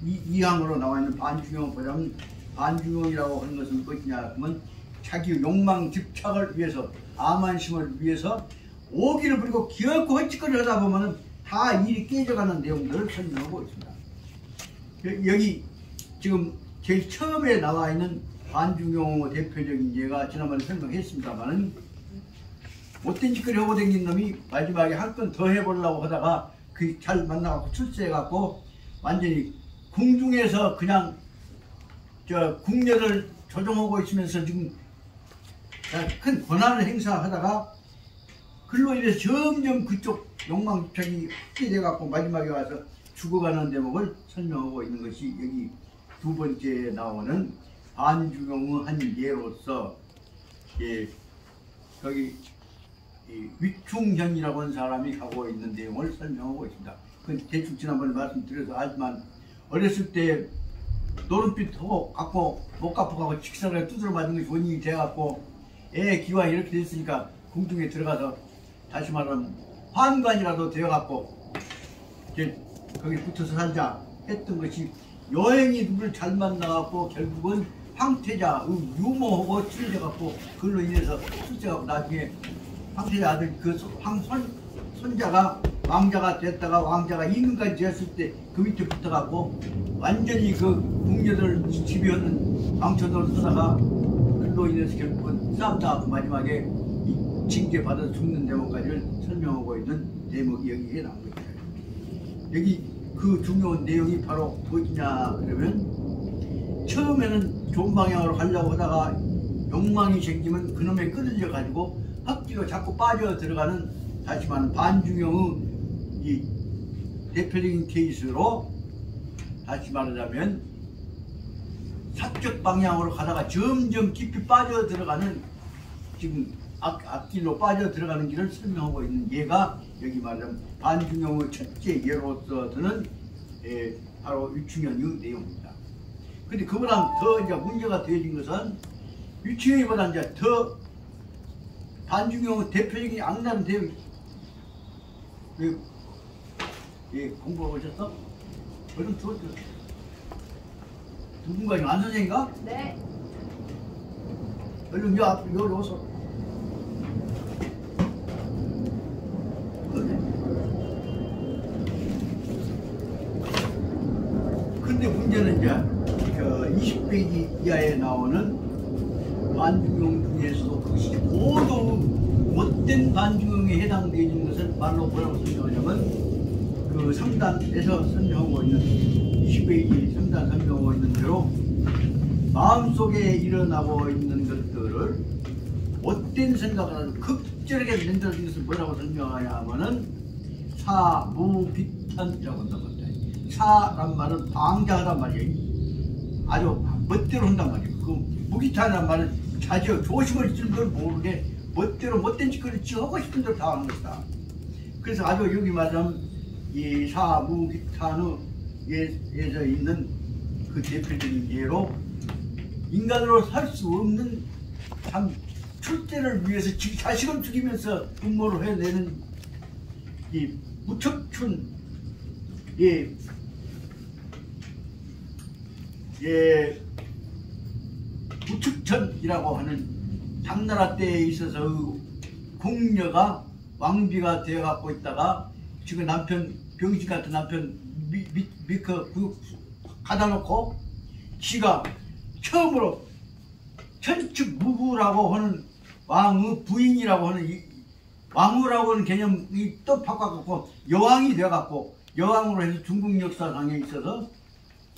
2항으로 나와 있는 반중용을 보자면 반중용이라고 하는 것은 무엇이냐 하면 자기 욕망 집착을 위해서 암안심을 위해서 오기를 부리고 기어코 헛짓거리를 하다 보면 다 일이 깨져가는 내용들을 설명하고 있습니다. 여기 지금 제일 처음에 나와 있는 반중용의 대표적인 예가 지난번에 설명했습니다만은 못된 짓거리 하고 다닌 놈이 마지막에 한 건 더 해보려고 하다가 그 잘 만나갖고 출세해갖고 완전히 궁중에서 그냥 궁녀를 조종하고 있으면서 지금 큰 권한을 행사하다가 글로 인해서 점점 그쪽 욕망집착이 확대돼갖고 마지막에 와서 죽어가는 대목을 설명하고 있는 것이 여기 두 번째 나오는 반중용의 한 예로서 거기 위충현이라고 하는 사람이 가고 있는 내용을 설명하고 있습니다. 그건 대충 지난번에 말씀드려서 하지만 어렸을 때 노름빛 하고 갖고 못 갚아가고 직사를 두드려 맞은 것이 원인이 돼갖고 애 기와 이렇게 됐으니까 궁중에 들어가서 다시 말하면 환관이라도 되어갖고 거기 붙어서 살자 했던 것이 여행이 누구를 잘 만나갖고 결국은 황태자 유모하고 친해져갖고 그걸로 인해서 출세하고 나중에 황태자 아들 그 손자가 왕자가 됐다가 왕자가 임금까지 되었을 때 그 밑에 붙어갖고 완전히 그 궁녀들 지배하는 왕초들을 쓰다가 그로 인해서 결국은 싸움당하고 마지막에 징계받아서 죽는 대목까지를 설명하고 있는 대목이 여기에 나온 거예요. 여기 그 중요한 내용이 바로 무엇이냐 그러면 처음에는 좋은 방향으로 가려고 하다가 욕망이 생기면 그놈에 끌어져 가지고 헛기로 자꾸 빠져 들어가는 다시 말하는 반중용의 이 대표적인 케이스로 다시 말하자면 사적 방향으로 가다가 점점 깊이 빠져 들어가는 지금 앞길로 빠져 들어가는 길을 설명하고 있는 예가 여기 말하자면 반중용의 첫째 예로서 드는 바로 위충현의 내용입니다. 근데 그보다 더 이제 문제가 되어진 것은 위충현보다 이제 더 반중용의 대표적인 악랄한 대응. 공부하고 오셨어? 얼른 들어줘. 누군가 안 선생인가? 네. 얼른 여기 오서. 근데 문제는 이제 20페이지 이하에 나오는 반중용 중에서도 그것이 모두 못된 반중용에 해당되는 것을 말로 뭐라고 설명하냐면 그 3단에서 설명하고 있는 20페이지 3단 설명하고 있는 대로 마음속에 일어나고 있는 것들을 못된 생각을 하고 극절하게 만들어진 것을 뭐라고 설명하냐 하면은 사무비탄이라고 한단 말이야. 사란 말은 방자하단 말이에요. 아주 멋대로 한단 말이에요. 그 무기탄이란 말은 자주 조심을 쓸 걸 모르게 멋대로 못된 짓거리 하고 싶은 대로 다 하는 것이다. 그래서 아주 여기 말하면 이 사무기탄의에서 있는 그 대표적인 예로 인간으로 살 수 없는 참 출제를 위해서 자식을 죽이면서 음모를 해내는 이 무척춘 무축천이라고 하는 당나라 때에 있어서 궁녀가 왕비가 되어갖고 있다가 지금 남편 병신 같은 남편 가다 놓고 지가 처음으로 천축무부라고 하는 왕의 부인이라고 하는 왕후라고 하는 개념이 또 바꿔갖고 여왕이 되어갖고 여왕으로 해서 중국 역사상에 있어서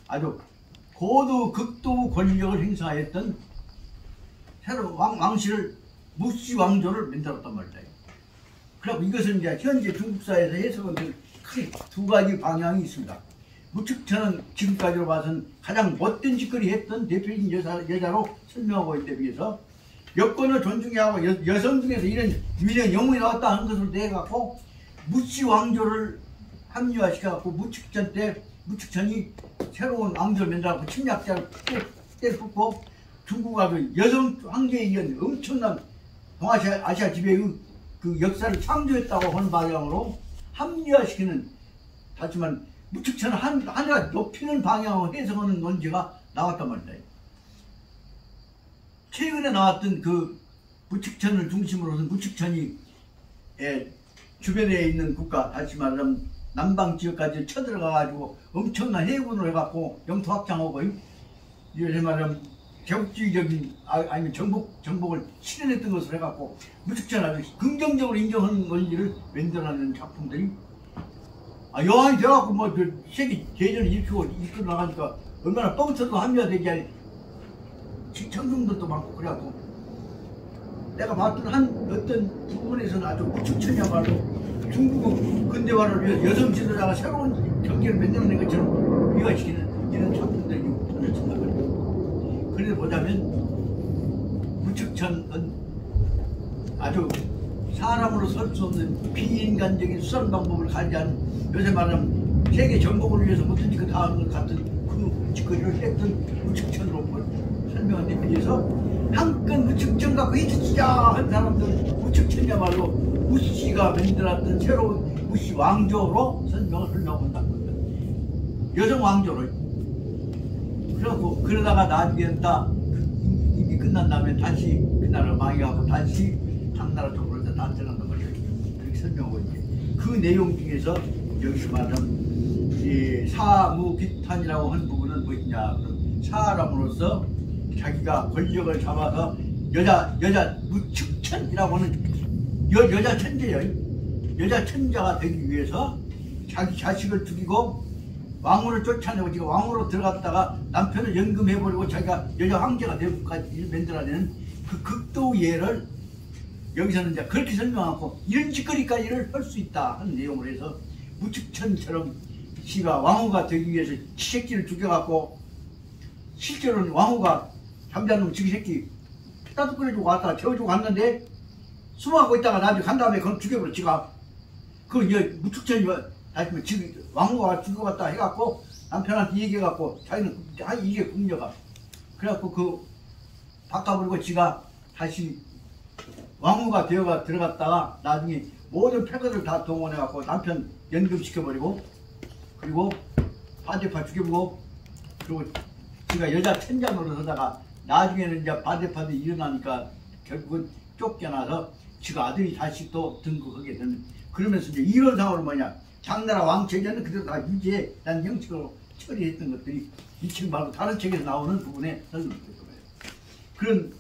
아주 고도 극도 권력을 행사했던 새로 왕실을 무씨 왕조를 만들었단 말이다. 그리고 이것은 이제 현재 중국사에서 해석은 크게 두 가지 방향이 있습니다. 무축천은 지금까지로 봐서는 가장 못된 짓거리 했던 대표적인 여자로 설명하고 있대 비해서 여권을 존중해 하고 여성 중에서 이런 유일한 영웅이 나왔다 하는 것을 내갖고 무씨 왕조를 합리화시켜갖고 무축천 때 무축천이 새로운 왕조를 만들어갖고 침략자를 때려붓고 중국 아주 여성 황제에 의한 엄청난 동아시아 지배의 그 역사를 창조했다고 하는 방향으로 합리화시키는, 하지만 무축천을 하나가 높이는 방향으로 해석하는 논지가 나왔단 말이다. 최근에 나왔던 그 무축천을 중심으로 해서 무축천이 주변에 있는 국가, 다시 말하면 남방 지역까지 쳐들어가가지고 엄청난 해군을 해갖고 영토 확장하고, 이렇게 말하면 제국주의적인 아니면 정복을 실현했던 것을 해갖고 무축천을 아주 긍정적으로 인정하는 논리를 만들어내는 작품들이 여왕이 돼갖고 뭐 그 세계 대전을 이끌어 나가니까 얼마나 뻥쳐도 합리화되게 할 청중들도 많고 그래갖고 내가 봤던 한 어떤 부분에서는 아주 무축천이야말로 중국 근대화를 위해 여성 지도자가 새로운 경기를 만들어낸 것처럼 비화시키는 이런 작품들이 터졌단 말이에요. 그래서 보자면 무축천은 아주 사람으로 설 수 없는 비인간적인 수단 방법을 가지한, 요새 말하면 세계 정복을 위해서 모든 짓을 다 하는 것 같은 그 짓거리를 했던 무축천으로 설명한 데 비해서 한건 무축천 갖고 해치자 한 사람들 무축천이야말로 무씨가 만들었던 새로운 무씨 왕조로 설명한다는 겁니다. 여성 왕조를. 그래갖고 그러다가 나중에는 다 이미 끝난 다음에 다시 그 나라 망해가고 다시 당나라 쪽으로 다 들어간단 말이에요. 그렇게 설명하고 있는데 그 내용 중에서 여기서 말하면 이 사무기탄이라고 하는 부분은 뭐냐, 사람으로서 자기가 권력을 잡아서 여자 무축천이라고 하는 여자 천재예요. 여자 천자가 되기 위해서 자기 자식을 죽이고 왕후를 쫓아내고 지금 왕후로 들어갔다가 남편을 연금해버리고 자기가 여자 황제가 되고까지 만들어내는 그 극도 예를 여기서는 이제 그렇게 설명하고 이런 짓거리까지를 할 수 있다 하는 내용을 해서 무축천처럼 지가 왕후가 되기 위해서 지새끼를 죽여갖고 실제로는 왕후가 잠자는 놈 지기 새끼 따뜻 끓여주고 왔다가 재워주고 갔는데 숨어가고 있다가 나중에 간 다음에 그걸 죽여버려 지가. 그 무축천이 다시 지금 왕후가 죽여갔다 해갖고 남편한테 얘기해갖고 자기는 이게 궁녀가 그래갖고 그 바꿔버리고 지가 다시 왕후가 되어가 들어갔다가 나중에 모든 패거들 다 동원해갖고 남편 연금시켜버리고 그리고 바데파 죽여보고 그리고 지가 여자 천장으로 서다가 나중에는 이제 바데파도 일어나니까 결국은 쫓겨나서 지가 아들이 다시 또 등극하게 되는, 그러면서 이제 이런 상황으로 뭐냐, 당나라 왕체제는 그대로 다 유지한 형식으로 처리했던 것들이 이 책 말고 다른 책에서 나오는 부분에 설명될 거예요. 그런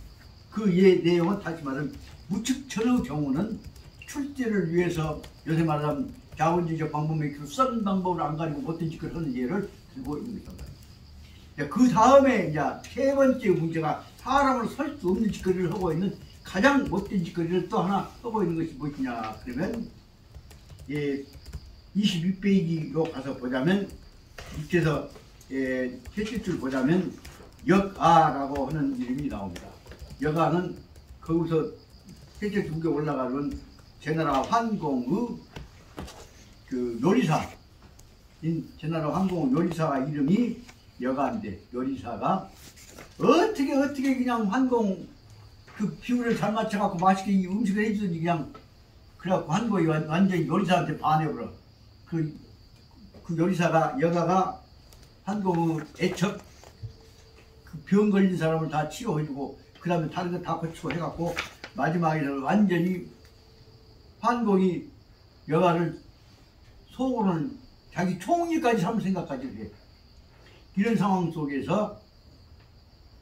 그 내용은 다시 말하면 무축천의 경우는 출제를 위해서 요새 말하면 자본주의적 방법에 썩은 방법을 안 가지고 못된 짓을 하는 예를 들고 있는 것입니다. 그 다음에 이제 세 번째 문제가 사람을 설 수 없는 짓거리를 하고 있는 가장 못된 짓거리를 또 하나 하고 있는 것이 무엇이냐 그러면 22페이지로 가서 보자면 밑에서 셋째 줄 보자면 역아라고 하는 이름이 나옵니다. 역아는 거기서 셋째 줄에 올라가면 제나라 환공의 그 요리사 제나라 환공의 요리사가 이름이 여가인데 요리사가 어떻게 그냥 환공 그 비율을 잘 맞춰갖고 맛있게 이 음식을 해주더니 그냥 그래갖고 한국이 완전히 요리사한테 반해버려. 그 요리사가 여가가 한국 애첩 그 병 걸린 사람을 다 치료해주고 그 다음에 다른 거 다 고치고 해갖고 마지막에는 완전히 한국이 여가를 속으로는 자기 총리까지 삼을 생각까지 해. 이런 상황 속에서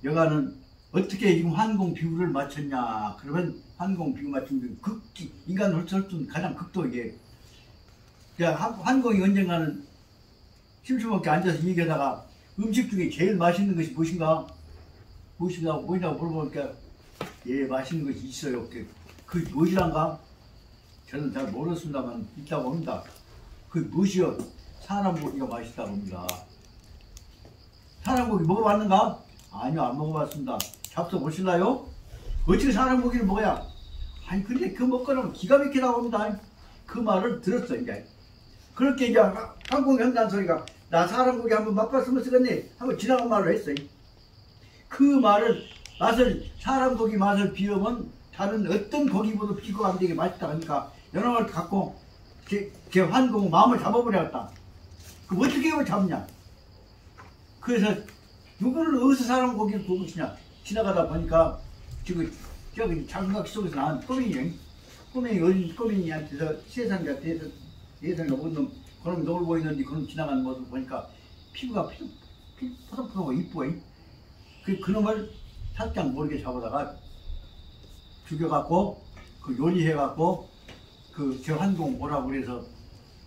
여가는 어떻게 지금 환공 비율을 맞췄냐. 그러면 환공 비율 맞추면 극기, 인간을 헐수는 가장 극도이게. 환공이 언젠가는 심심하게 앉아서 얘기하다가 음식 중에 제일 맛있는 것이 무엇인가? 뭐냐고 물어보니까 예, 맛있는 것이 있어요. 그게 무엇이란가? 저는 잘 모르겠습니다만 있다고 합니다. 그게 무엇이요? 사람 고기가 맛있다고 합니다. 사람 고기 먹어봤는가? 아니요, 안 먹어봤습니다. 잡숴 보실래요? 어떻게 사람 고기를 먹어야? 아니 근데 그 먹거나 기가 막히게 나옵니다. 그 말을 들었어 이제. 그렇게 이제 한국 현단 소리가 나 사람 고기 한번 맛봤으면 쓰겠네 한번 지나간 말로 했어요. 그 말을 사람 고기 맛을 비우면 다른 어떤 고기보다 비교가 안 되게 맛있다 하니까 여러 걸 갖고 제 환공 마음을 잡아버렸다. 그 어떻게 하면 잡냐? 그래서 누구를 어디서 사람 고기를 구고 있냐? 지나가다 보니까 저기 장각 속에서 나온 꼬맹이 어린 꼬맹이한테서 세상에 대해서 예상에 온 놈 그놈이 놀고 있는데 그놈 지나가는 모습 보니까 피부가 포동포동하고 이쁘고 그놈을 살짝 모르게 잡아다가 죽여갖고 그 요리해갖고 그 제 환공 오라고 그래서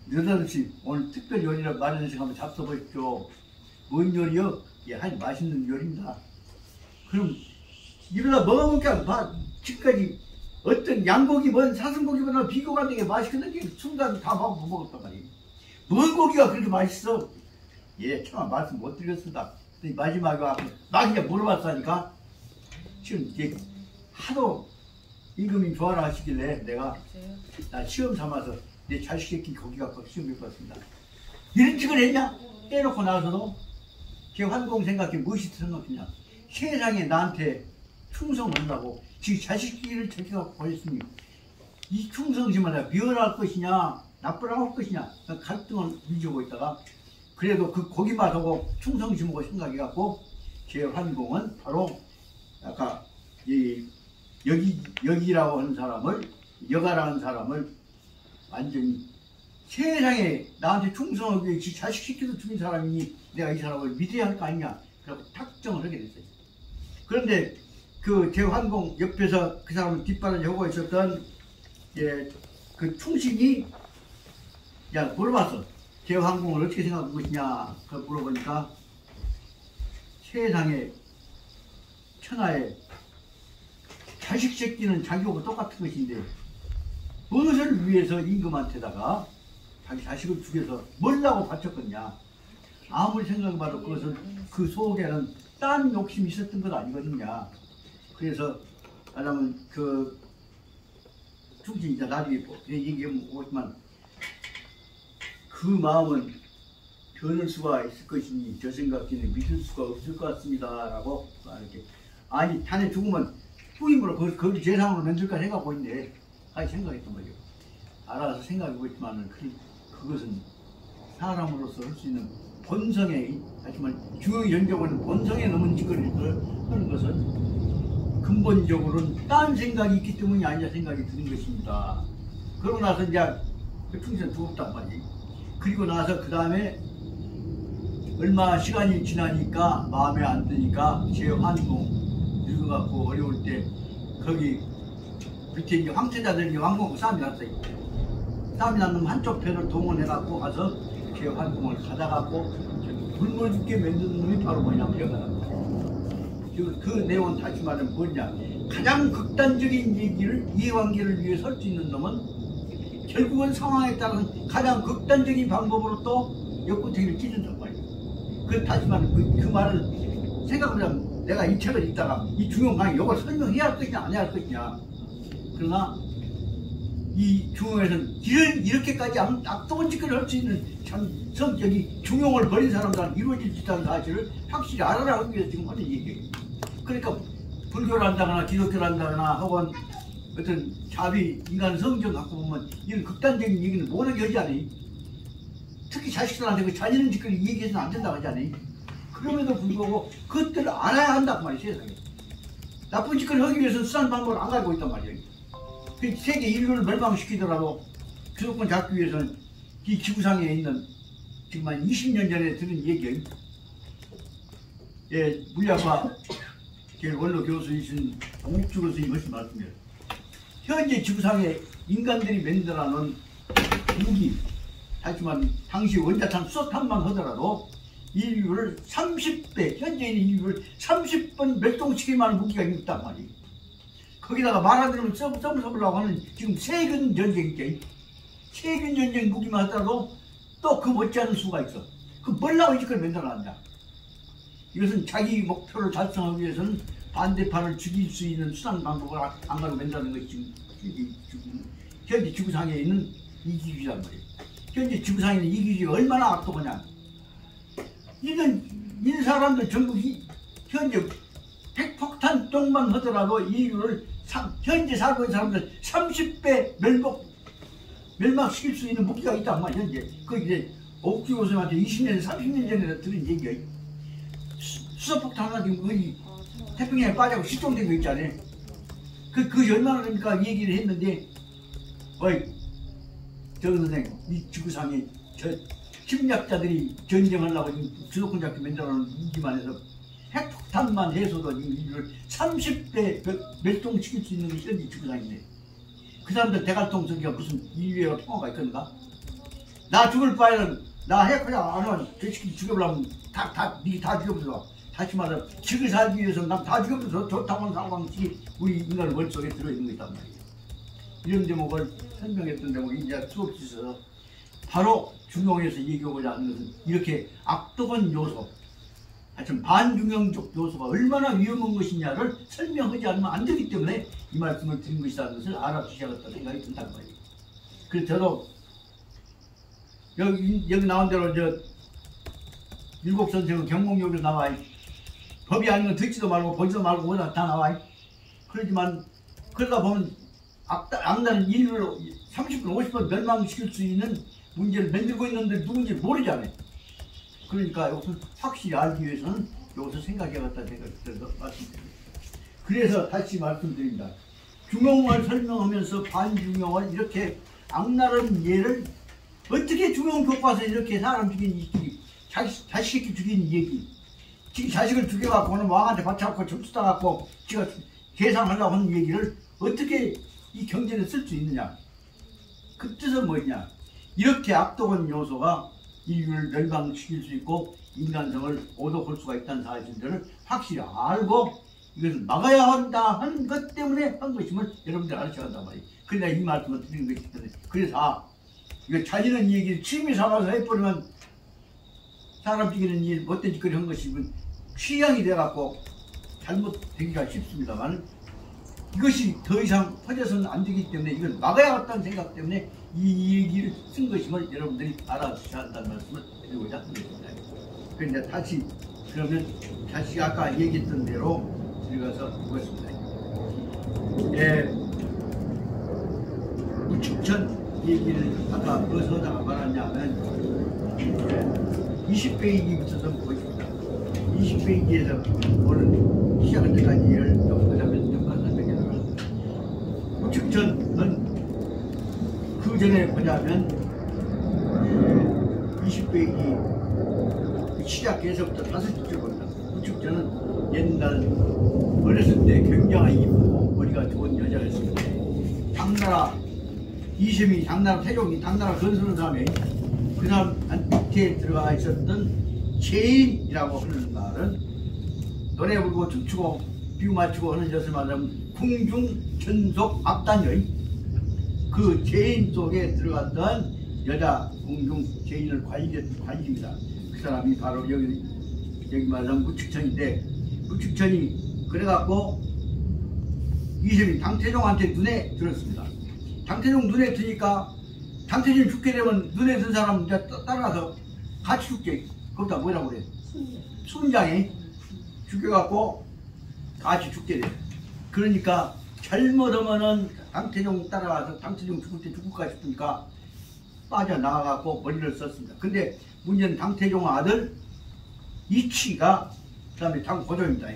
느닷없이 오늘 특별 요리를 마련해서 한번 잡숴보십시오. 뭔 요리요? 예, 아주 맛있는 요리입니다. 그럼 이러다 먹어보니까 지금까지 어떤 양고기 뭔 사슴고기보다 비교가 안 되게 맛있거든. 순간 다 먹었단 말이에요. 뭔 고기가 그렇게 맛있어? 예, 참 말씀 못 드렸습니다. 마지막에 와서 막 이제 물어봤다니까 지금 이제 하도 임금님 좋아라 하시길래 내가 나 시험 삼아서 내 자식 새끼 고기 갖고 시험 해봤습니다. 이런 짓을 했냐? 떼놓고 나서도 제 환공 생각해 무엇이 생각했냐? 세상에 나한테 충성한다고 지 자식끼리를 택해갖고 보냈으니 이 충성심을 내가 미워할 것이냐 나쁘라고 할 것이냐 갈등을 빚고 있다가 그래도 그 고기 맛하고 충성심하고 생각해갖고 제 환공은 바로 아까 이 여기라고 하는 사람을 여가라는 사람을 완전히 세상에 나한테 충성하기 위해 지 자식 새끼도 죽인 사람이니 내가 이 사람을 믿어야 할 거 아니냐 그래서 탁정을 하게 됐어요. 그런데 그 제 환공 옆에서 그 사람을 뒷발을 하고 있었던 그 충신이 물어봤어. 제 환공을 어떻게 생각하는 것이냐 그걸 물어보니까 세상에 천하에 자식 새끼는 자기하고 똑같은 것인데 무엇을 위해서 임금한테다가 자기 자식을 죽여서 뭘라고 바쳤겠냐. 아무리 생각해봐도 그것은 그 속에는 딴 욕심이 있었던 것 아니거든요. 그래서 말하면 그 충신이 이제 나중에 얘기하면 오지만 그 마음은 변할 수가 있을 것이니 저 생각에는 믿을 수가 없을 것 같습니다 라고 이렇게 아니 자네 죽으면 후임으로 그걸 재상으로 만들까 생각하고 있는데 아니 생각했던 거죠. 알아서 생각해보지만 그것은 사람으로서 할 수 있는 본성에 하지만 중요전적으로는 본성에 넘은 짓거리를 하는 것은 근본적으로는 딴 생각이 있기 때문이 아니라 생각이 드는 것입니다. 그러고 나서 이제 그 충신 죽었단 말이에요. 그리고 나서 그 다음에 얼마 시간이 지나니까 마음에 안 드니까 제 환공 늙어갖고 어려울 때 거기 밑에 이제 황태자들이 왕궁 싸움이 났어요. 싸움이 났으면 한쪽 편을 동원해갖고 가서 제 환공을 가져갖고 굶어 죽게 만드는 놈이 바로 뭐냐면 여가랍니다. 그 내용은 다시 말하면 뭐냐. 가장 극단적인 얘기를 이해관계를 위해 설 수 있는 놈은 결국은 상황에 따른 가장 극단적인 방법으로 또 옆구리를 찢는단 말이에요. 그 다시 말하면 그 말을 생각하면 내가 이 책을 읽다가 이 중요한 강의 이걸 설명해야 할 것이냐 안 해야 할 것이냐. 그러나 이 중용에서는 이렇게까지 악독한 짓을 할 수 있는 참 성격이 중용을 버린 사람들은 이루어질 수 있다는 사실을 확실히 알아라 하기 위해서 지금 하는 얘기예요. 그러니까 불교를 한다거나 기독교를 한다거나 혹은 어떤 자비, 인간 성정 갖고 보면 이런 극단적인 얘기는 못하게 하지 않니? 특히 자식들한테 그 자녀는 짓거리 얘기해서는 안 된다고 하지 않니? 그럼에도 불구하고 그것들을 알아야 한다고 말이야, 세상에. 나쁜 짓거리 하기 위해서 수단 방법을 안 가지고 있단 말이야. 그 세계 인류를 멸망시키더라도 주도권 잡기 위해서는 이 지구상에 있는 지금 한 20년 전에 들은 얘기예요. 예, 물리학과 제일 원로 교수이신 옥주 교수님 하신 말씀이에요. 현재 지구상에 인간들이 만들어놓은 무기, 하지만 당시 원자탄 수소탄만 하더라도 인류를 30배, 현재 있는 인류를 30번 멸종시킬 만한 무기가 있단 말이에요. 거기다가 말 안 들으면 써보려고 하는 지금 세균 전쟁이지. 세균 전쟁 무기만 하더라도 또 그 못지않은 수가 있어. 그 뭘라고 이걸 만들어놨냐. 이것은 자기 목표를 달성하기 위해서는 반대파를 죽일 수 있는 수단 방법을 안 가지고 만드는 것이 지금 현재 지구상에 있는 이기주의란 말이에요. 현재 지구상에 있는 이기주의가 얼마나 악독하냐. 이 사람들 전부 현재 핵폭탄 쪽만 하더라도 인류를 현재 살고 있는 사람들 30배 멸망시킬 수 있는 무기가 있단 말이야. 현재 그 이제 옥주 교수님한테 20년, 30년 전에 들은 얘기야. 수소폭탄 하나 지금 거의 태평양에 빠져고 실종된 거 있잖아요. 그것이 얼마나 됩니까? 얘기를 했는데, 어이, 정 선생, 이 지구상에 저 침략자들이 전쟁하려고 지금 주도권 잡기 만들어놓은 무기만 해서 핵폭탄만 해서도 인류를 30배 멸종시킬 수 있는 것이 현재 지구상이네. 그 사람들 대갈통 저기가 무슨 인류의 통화가 있겠는가? 나 죽을 바에는 나 핵폭탄 안 하면 저 새끼 죽여보려면 니가 다 죽여보자. 다시 말해 지구 살기 위해서는 난 다 죽여보자. 좋다고 하는 사고방식이 우리 인간의 머릿속에 들어있는 거 있단 말이에요. 이런 대목을 설명했던 대목이 이제 수없이 있어서 바로 중용에서 얘기하고자 하는 것은 이렇게 악독한 요소, 하여튼 반중형적 요소가 얼마나 위험한 것이냐를 설명하지 않으면 안 되기 때문에 이 말씀을 드린 것이라는 것을 알아주셔야겠다는 생각이 든단 말이에요. 그래서 저도 여기 나온 대로 일곱 선생은 경목욕으로 나와. 법이 아닌 건 듣지도 말고 보지도 말고 다 나와. 그러지만 그러다 보면 악나는 인류를 30분, 50분 멸망시킬 수 있는 문제를 만들고 있는데 누군지 모르잖아요. 그러니까 이것을 확실히 알기 위해서는 이것을 생각해봤다는 생각이 들어서 말씀드립니다. 그래서 다시 말씀드립니다. 중용을 설명하면서 반중용을 이렇게 악랄한 예를 어떻게 중용 교과서에 이렇게 사람 죽인 얘기, 자식 죽인 얘기, 지금 자식을 죽여갖고는 왕한테 바쳐갖고 점수 따갖고 지가 계산하려고 하는 얘기를 어떻게 이 경전에 쓸 수 있느냐. 그 뜻은 뭐냐. 이렇게 악독한 요소가 인류를 멸망시킬 수 있고 인간성을 오독할 수가 있다는 사실들을 확실히 알고 이것을 막아야 한다 하는 것 때문에 한 것임을 여러분들 알으셔야 한단 말이에요. 그래야 이 말씀을 드리는 것이기 때문에. 그래서 이거 자기는 얘기를 취미 삼아서 해버리면 사람 죽이는 일, 못된 짓거리 한 것이면 취향이 돼갖고 잘못되기가 쉽습니다만 이것이 더 이상 퍼져서는 안 되기 때문에 이걸 막아야겠다는 생각 때문에 이 얘기를 쓴 것임을 여러분들이 알아주셔야 한다는 말씀을 드리고자 합니다. 그런데 다시 그러면 다시 아까 얘기했던 대로 들어가서 보겠습니다. 예, 우측천 얘기를 아까 어디서 하다가 말았냐면 20페이지부터 좀 보십니다. 20페이지에서 오늘 시작할 때까지 예를 좀 하자면 좀 설명해드리겠습니다. 우측천은 그 전에 보자면 20페이지 시작에서부터 5줄 봅니다. 우측천은 옛날 어렸을 때 굉장히 이쁘고 머리가 좋은 여자였습니다. 당나라 이심이 당나라 태종이 당나라 건설한 사람이 그 사람한테 들어가 있었던 제인이라고 하는 말은 노래 부르고 춤추고 비유 맞추고 하는 것을 말하면 궁중전속 악단여인 그 제인 속에 들어갔던 여자 궁중 제인을 관리입니다. 그 사람이 바로 여기 말하면 우측천인데 우측천이 그래갖고 이심이 당태종한테 눈에 들었습니다. 당태종 눈에 드니까 당태종이 죽게 되면 눈에 든 사람 이제 따라가서 같이 죽게. 거기다 뭐라고 그래? 순장이 죽여갖고 같이 죽게 돼. 그러니까 잘못하면은 당태종 따라가서 당태종 죽을 때 죽을까 싶으니까 빠져나가갖고 머리를 썼습니다. 근데 문제는 당태종 아들 이치가, 그 다음에 당고조입니다.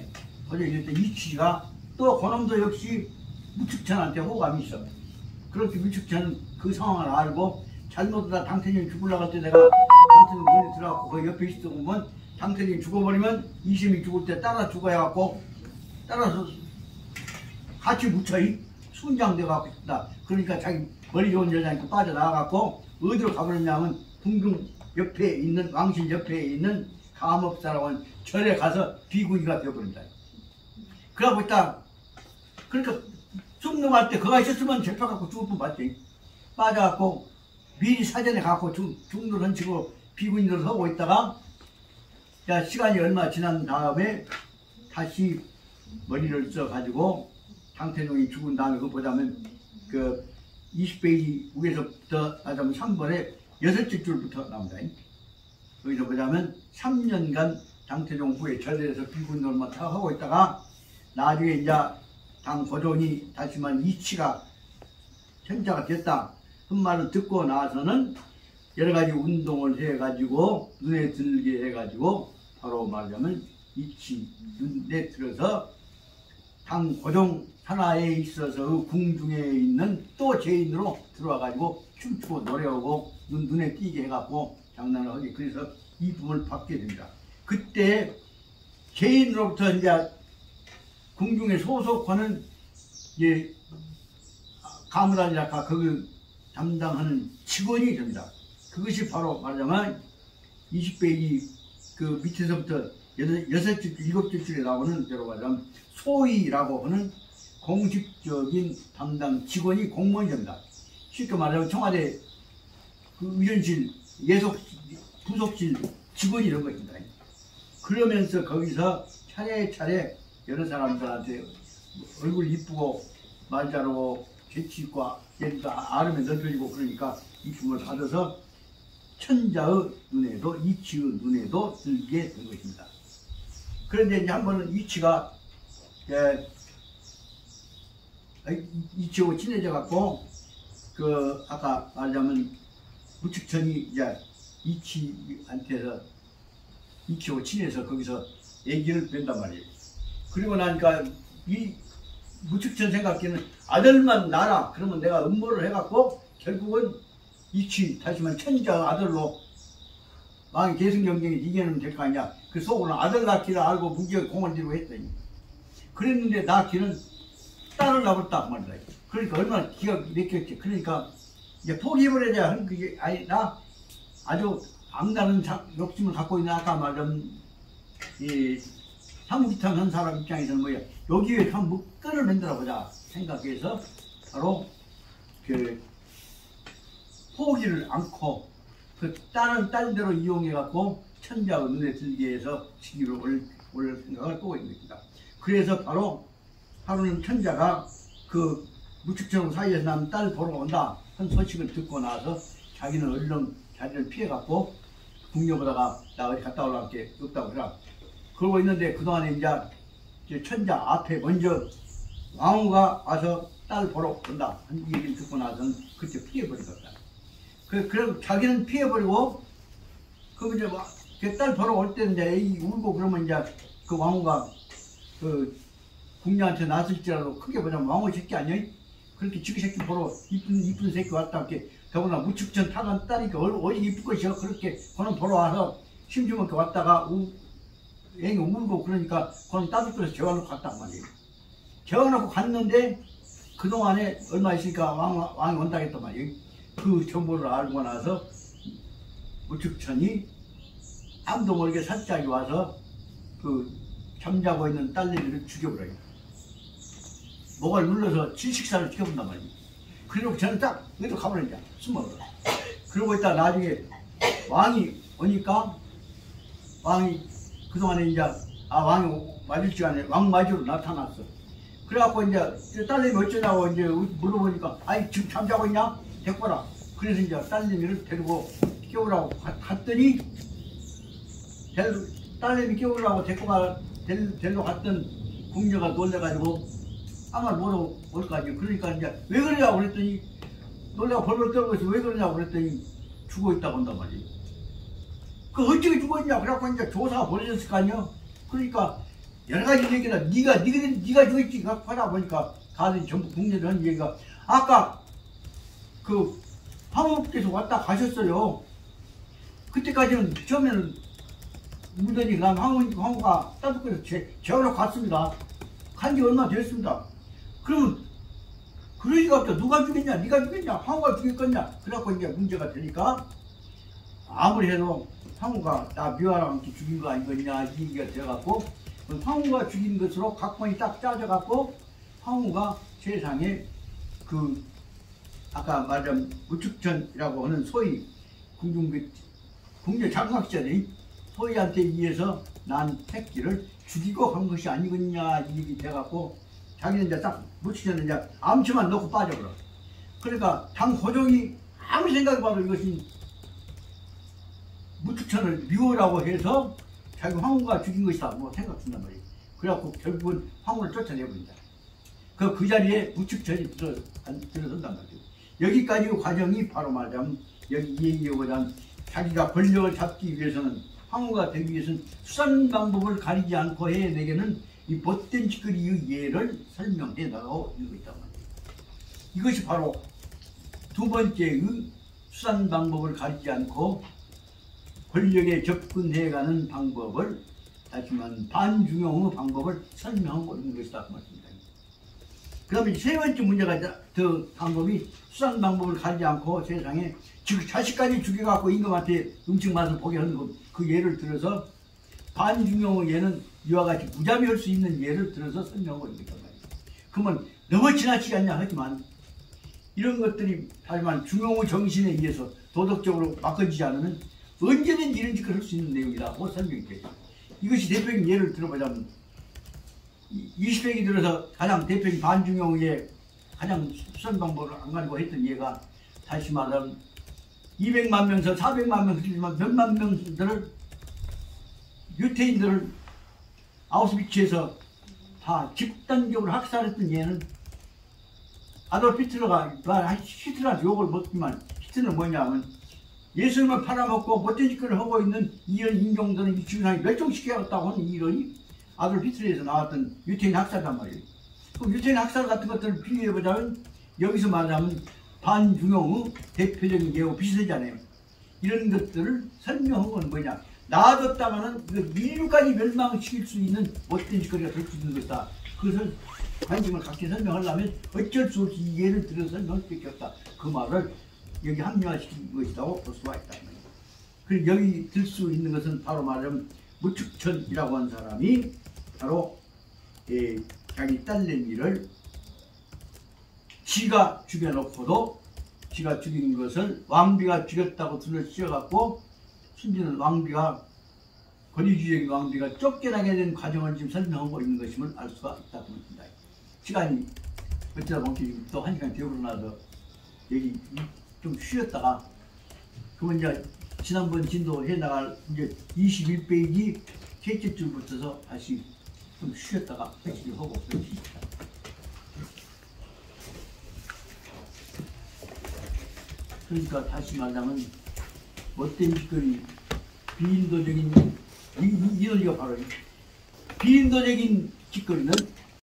고조일 때 이치가 또 그놈도 역시 무축천한테 호감이 있어. 그렇게 무축천은 그 상황을 알고 잘못하다 당태종이 죽으려고 할 때 내가 당태종 문에 들어가고 그 옆에 있어 보면 당태종이 죽어버리면 이심이 죽을 때 따라 죽어야 갖고 따라서 같이 묻혀 순장돼 갖고 있다. 그러니까 자기 머리 좋은 여자니까 빠져나가갖고 어디로 가버렸냐면 궁중 옆에 있는 왕실 옆에 있는 감업사라고 하는 절에 가서 비구니가 되어버린다. 그러고 있다. 그러니까 쑥놈할 때 그가 있었으면 잡혀갖고 죽을 뻔 봤지. 빠져갖고 미리 사전에 갖고 죽는 런치고 비구니로 서고 있다가 자 시간이 얼마 지난 다음에 다시 머리를 써가지고 당태종이 죽은 다음에 그거 보자면 그 20페이지 위에서부터 하자면 3번에 6째 줄부터 나옵니다. 여기서 보자면 3년간 당태종 후에 절에서 비군노릇만 하고 있다가 나중에 이제 당 고종이 다시만 이치가 천자가 됐다 그 말을 듣고 나서는 여러 가지 운동을 해가지고 눈에 들게 해가지고 바로 말하자면 이치 눈에 들어서 당 고종 하나에 있어서 그 궁중에 있는 또 죄인으로 들어와가지고 춤추고 노래하고 눈에 띄게 해갖고 장난을 하게 그래서 이 부분을 받게 됩니다. 그때 죄인으로부터 이제 궁중에 소속하는 예 가무단이라까 그 담당하는 직원이 됩니다. 그것이 바로 말하자면 20페이지 그 밑에서부터 6줄, 7줄에 나오는 대로 말하자면 소위라고 하는 공식적인 담당 직원이 공무원이 됩니다. 쉽게 말하면 청와대 그 의전실, 부속실 직원이 이런 것입니다. 그러면서 거기서 차례차례 여러 사람들한테 얼굴 이쁘고 말 잘하고 재치 있고 아름에 넓혀지고 그러니까 이쁨을 받아서 천자의 눈에도 이치의 눈에도 들게 된 것입니다. 그런데 이제 한 번은 이치가 이치하고 친해져 갖고 그 아까 말하자면 무축천이 이제 이치한테서 이치하고 친해서 거기서 얘기를 뺀단 말이에요. 그리고 나니까 이 무축천 생각에는 아들만 낳아라 그러면 내가 음모를 해갖고 결국은 이치 다시만 천자 아들로 왕이 계승경쟁에 이겨내면 될 거 아니야. 그 속으로는 아들 낳기를 알고 무기에 공을 들고 했더니 그랬는데 낳기는 딸을 낳았다 말이다. 그러니까 얼마나 기가 막혔지. 그러니까 이제 포기해버려야 하는 그게 아니라 아주 악나는 욕심을 갖고 있는 아까 말한 이 사무기탕 한 사람 입장에서는 뭐야 여기에 한번 끈을 만들어 보자 생각해서 바로 그 포기를 않고 그 딸은 딸대로 이용해 갖고 천자의 눈에 들게 해서 시기를 올 생각을 하고 있는 것입니다. 그래서 바로 하루는 천자가 그 무축천 사이에서 난 딸 보러 온다 한 소식을 듣고 나서 자기는 얼른 자리를 피해 갖고 궁녀보다가 나 어디 갔다 올라갈 게 없다고 그래. 그러고 있는데 그동안에 이제 천자 앞에 먼저 왕후가 와서 딸 보러 온다 한 얘기를 듣고 나서는 그때 피해버리겠다. 그래서 자기는 피해버리고 그 이제 그 딸 보러 올 때 이제 울고 그러면 이제 그 왕후가 그 궁녀한테 낳았을지라도 크게 보자면 왕후 새끼 아니야? 그렇게 지그 새끼 보러 이쁜 새끼 왔다 이렇게 더구나 무축천 타간 딸이니까 어디 이쁠 것이요 그렇게 그놈 보러 와서 심심하게 왔다가 애기 울고 그러니까 그놈 따뜻해서 재워놓고 갔단 말이에요. 재워놓고 갔는데 그동안에 얼마 있으니까 왕이 온다 했단 말이에요. 그 정보를 알고 나서 무축천이 아무도 모르게 살짝이 와서 그 잠자고 있는 딸내미를 죽여버려요. 목을 눌러서 질식사를 시켜본단 말이에요. 그리고 저는 딱 여기로 가버리냐 숨어버려. 그러고 있다 나중에 왕이 오니까 왕이 그동안에 이제 왕이 맞을 시간에 왕마주로 나타났어. 그래갖고 이제 딸내미 어쩌냐고 이제 물어보니까 아이 지금 잠자고 있냐? 데리고 와라. 그래서 이제 딸내미를 데리고 깨우라고 갔더니 딸내미 깨우라고 데리러 갔던 궁녀가 놀래가지고 아무 말 못올 거지. 그러니까 이제 왜 그러냐고 그랬더니 놀래가 벌벌 떨고 있어. 왜 그러냐고 그랬더니 죽어 있다고 한단 말이에요. 그 어떻게 죽었냐? 그래갖고 이제 조사가 벌어졌을 거 아니야? 그러니까 여러 가지 얘기다. 네가 죽었지. 갖고 하다 보니까 다들 전부 궁녀들 하는 얘기가 아까 그 황후께서 왔다 가셨어요. 그때까지는 처음에는 무더니 난 황후가 따뜻해서 재우러 갔습니다. 간지 얼마 됐습니다. 그러면 그럴 리가 없다. 누가 죽였냐? 네가 죽였냐? 황후가 죽였겠냐? 그래갖고 이제 문제가 되니까 아무리 해도 황후가 나 미화랑 함께 죽인 거 아니겠냐 이 얘기가 돼갖고 황후가 죽인 것으로 각본이 딱 짜져갖고 황후가 세상에 그 아까 말한 우측전이라고 하는 소위 궁녀 장각자들이 소위한테 의해서 난 택지를 죽이고 간 것이 아니겠냐 이 얘기 돼갖고 자기는 이제 딱 무측전은 이제 암치만 넣고 빠져버려. 그러니까 당 고종이 아무리 생각해봐도 이것이 무측천을 미워라고 해서 자기 황후가 죽인 것이다 뭐 생각한단 말이에요. 그래갖고 결국은 황후를 쫓아내버린다. 그 자리에 무측천이 들어선단 말이에요. 여기까지 과정이 바로 말하자면 여기 이 얘기보다는 자기가 권력을 잡기 위해서는 황후가 되기 위해서는 수단 방법을 가리지 않고 해내게는 이 못된 짓거리의 예를 설명해 나가고 있는 거 있단 말이에요. 이것이 바로 두 번째의 수단 방법을 가리지 않고 권력에 접근해가는 방법을 다시 말하면 반중용의 방법을 설명하고 있는 것이다 그 말입니다. 그 다음에 세 번째 문제가 더 방법이 수단 방법을 가리지 않고 세상에 지금 자식까지 죽여갖고 임금한테 음식 맛을 보게 하는 그 예를 들어서 반중용의 예는 이와 같이 무자비할 수 있는 예를 들어서 설명하고 있는 거란 말이에요. 그러면 너무 지나치지 않냐 하지만 이런 것들이 하지만 중용의 정신에 의해서 도덕적으로 바꿔지지 않으면 언제든지 이런 짓을 할 수 있는 내용이라고 설명이 돼요. 이것이 대표적인 예를 들어보자면 20세기 들어서 가장 대표적인 반중용의 가장 수단 방법을 안 가지고 했던 예가 다시 말하면 200만 명에서 400만 명이지만 몇만 명들을 유태인들을 아우슈비츠에서 다 집단적으로 학살했던 예는 아돌프 히틀러가 히틀러한테 욕을 먹지만 히틀러는 뭐냐면 예수님을 팔아먹고 못된 짓거리를 하고 있는 이런 인종들은 이 지구상에 멸종시켜야겠다고 하는 이론이 아돌프 히틀러에서 나왔던 유태인 학살단 말이에요. 그 유태인 학살 같은 것들을 비교해보자면 여기서 말하면 반중용의 대표적인 예고 비슷하잖아요. 이런 것들을 설명한 건 뭐냐. 놔뒀다가는 인류까지 멸망시킬 수 있는 못된 짓거리가 될 수 있는 것이다. 그것을 관심을 갖게 설명하려면 어쩔 수 없이 이 예를 들어서 설명할 수밖에 없다. 그 말을 여기 합리화시킨 것이라고 볼 수가 있다. 그리고 여기 들 수 있는 것은 바로 말하면 무측천이라고 하는 사람이 바로 자기 딸내미를 지가 죽여놓고도 지가 죽이는 것을 왕비가 죽였다고 둘러 씌워갖고 심지어는 왕비가 권위주의적인 왕비가 쫓겨나게 된 과정을 지금 설명하고 있는 것임을 알 수가 있다고 봅니다. 시간이 어쩌다 보니까 지금 또 1시간 되고 나서 여기 좀 쉬었다가 그러면 이제 지난번 진도 해나갈 이제 21페이지 셋째 줄부터서 다시 좀 쉬었다가 회식을 하고 그렇습니다. 그러니까 다시 말하면 못된 짓거리 비인도적인 이 논리가 바로 비인도적인 짓거리는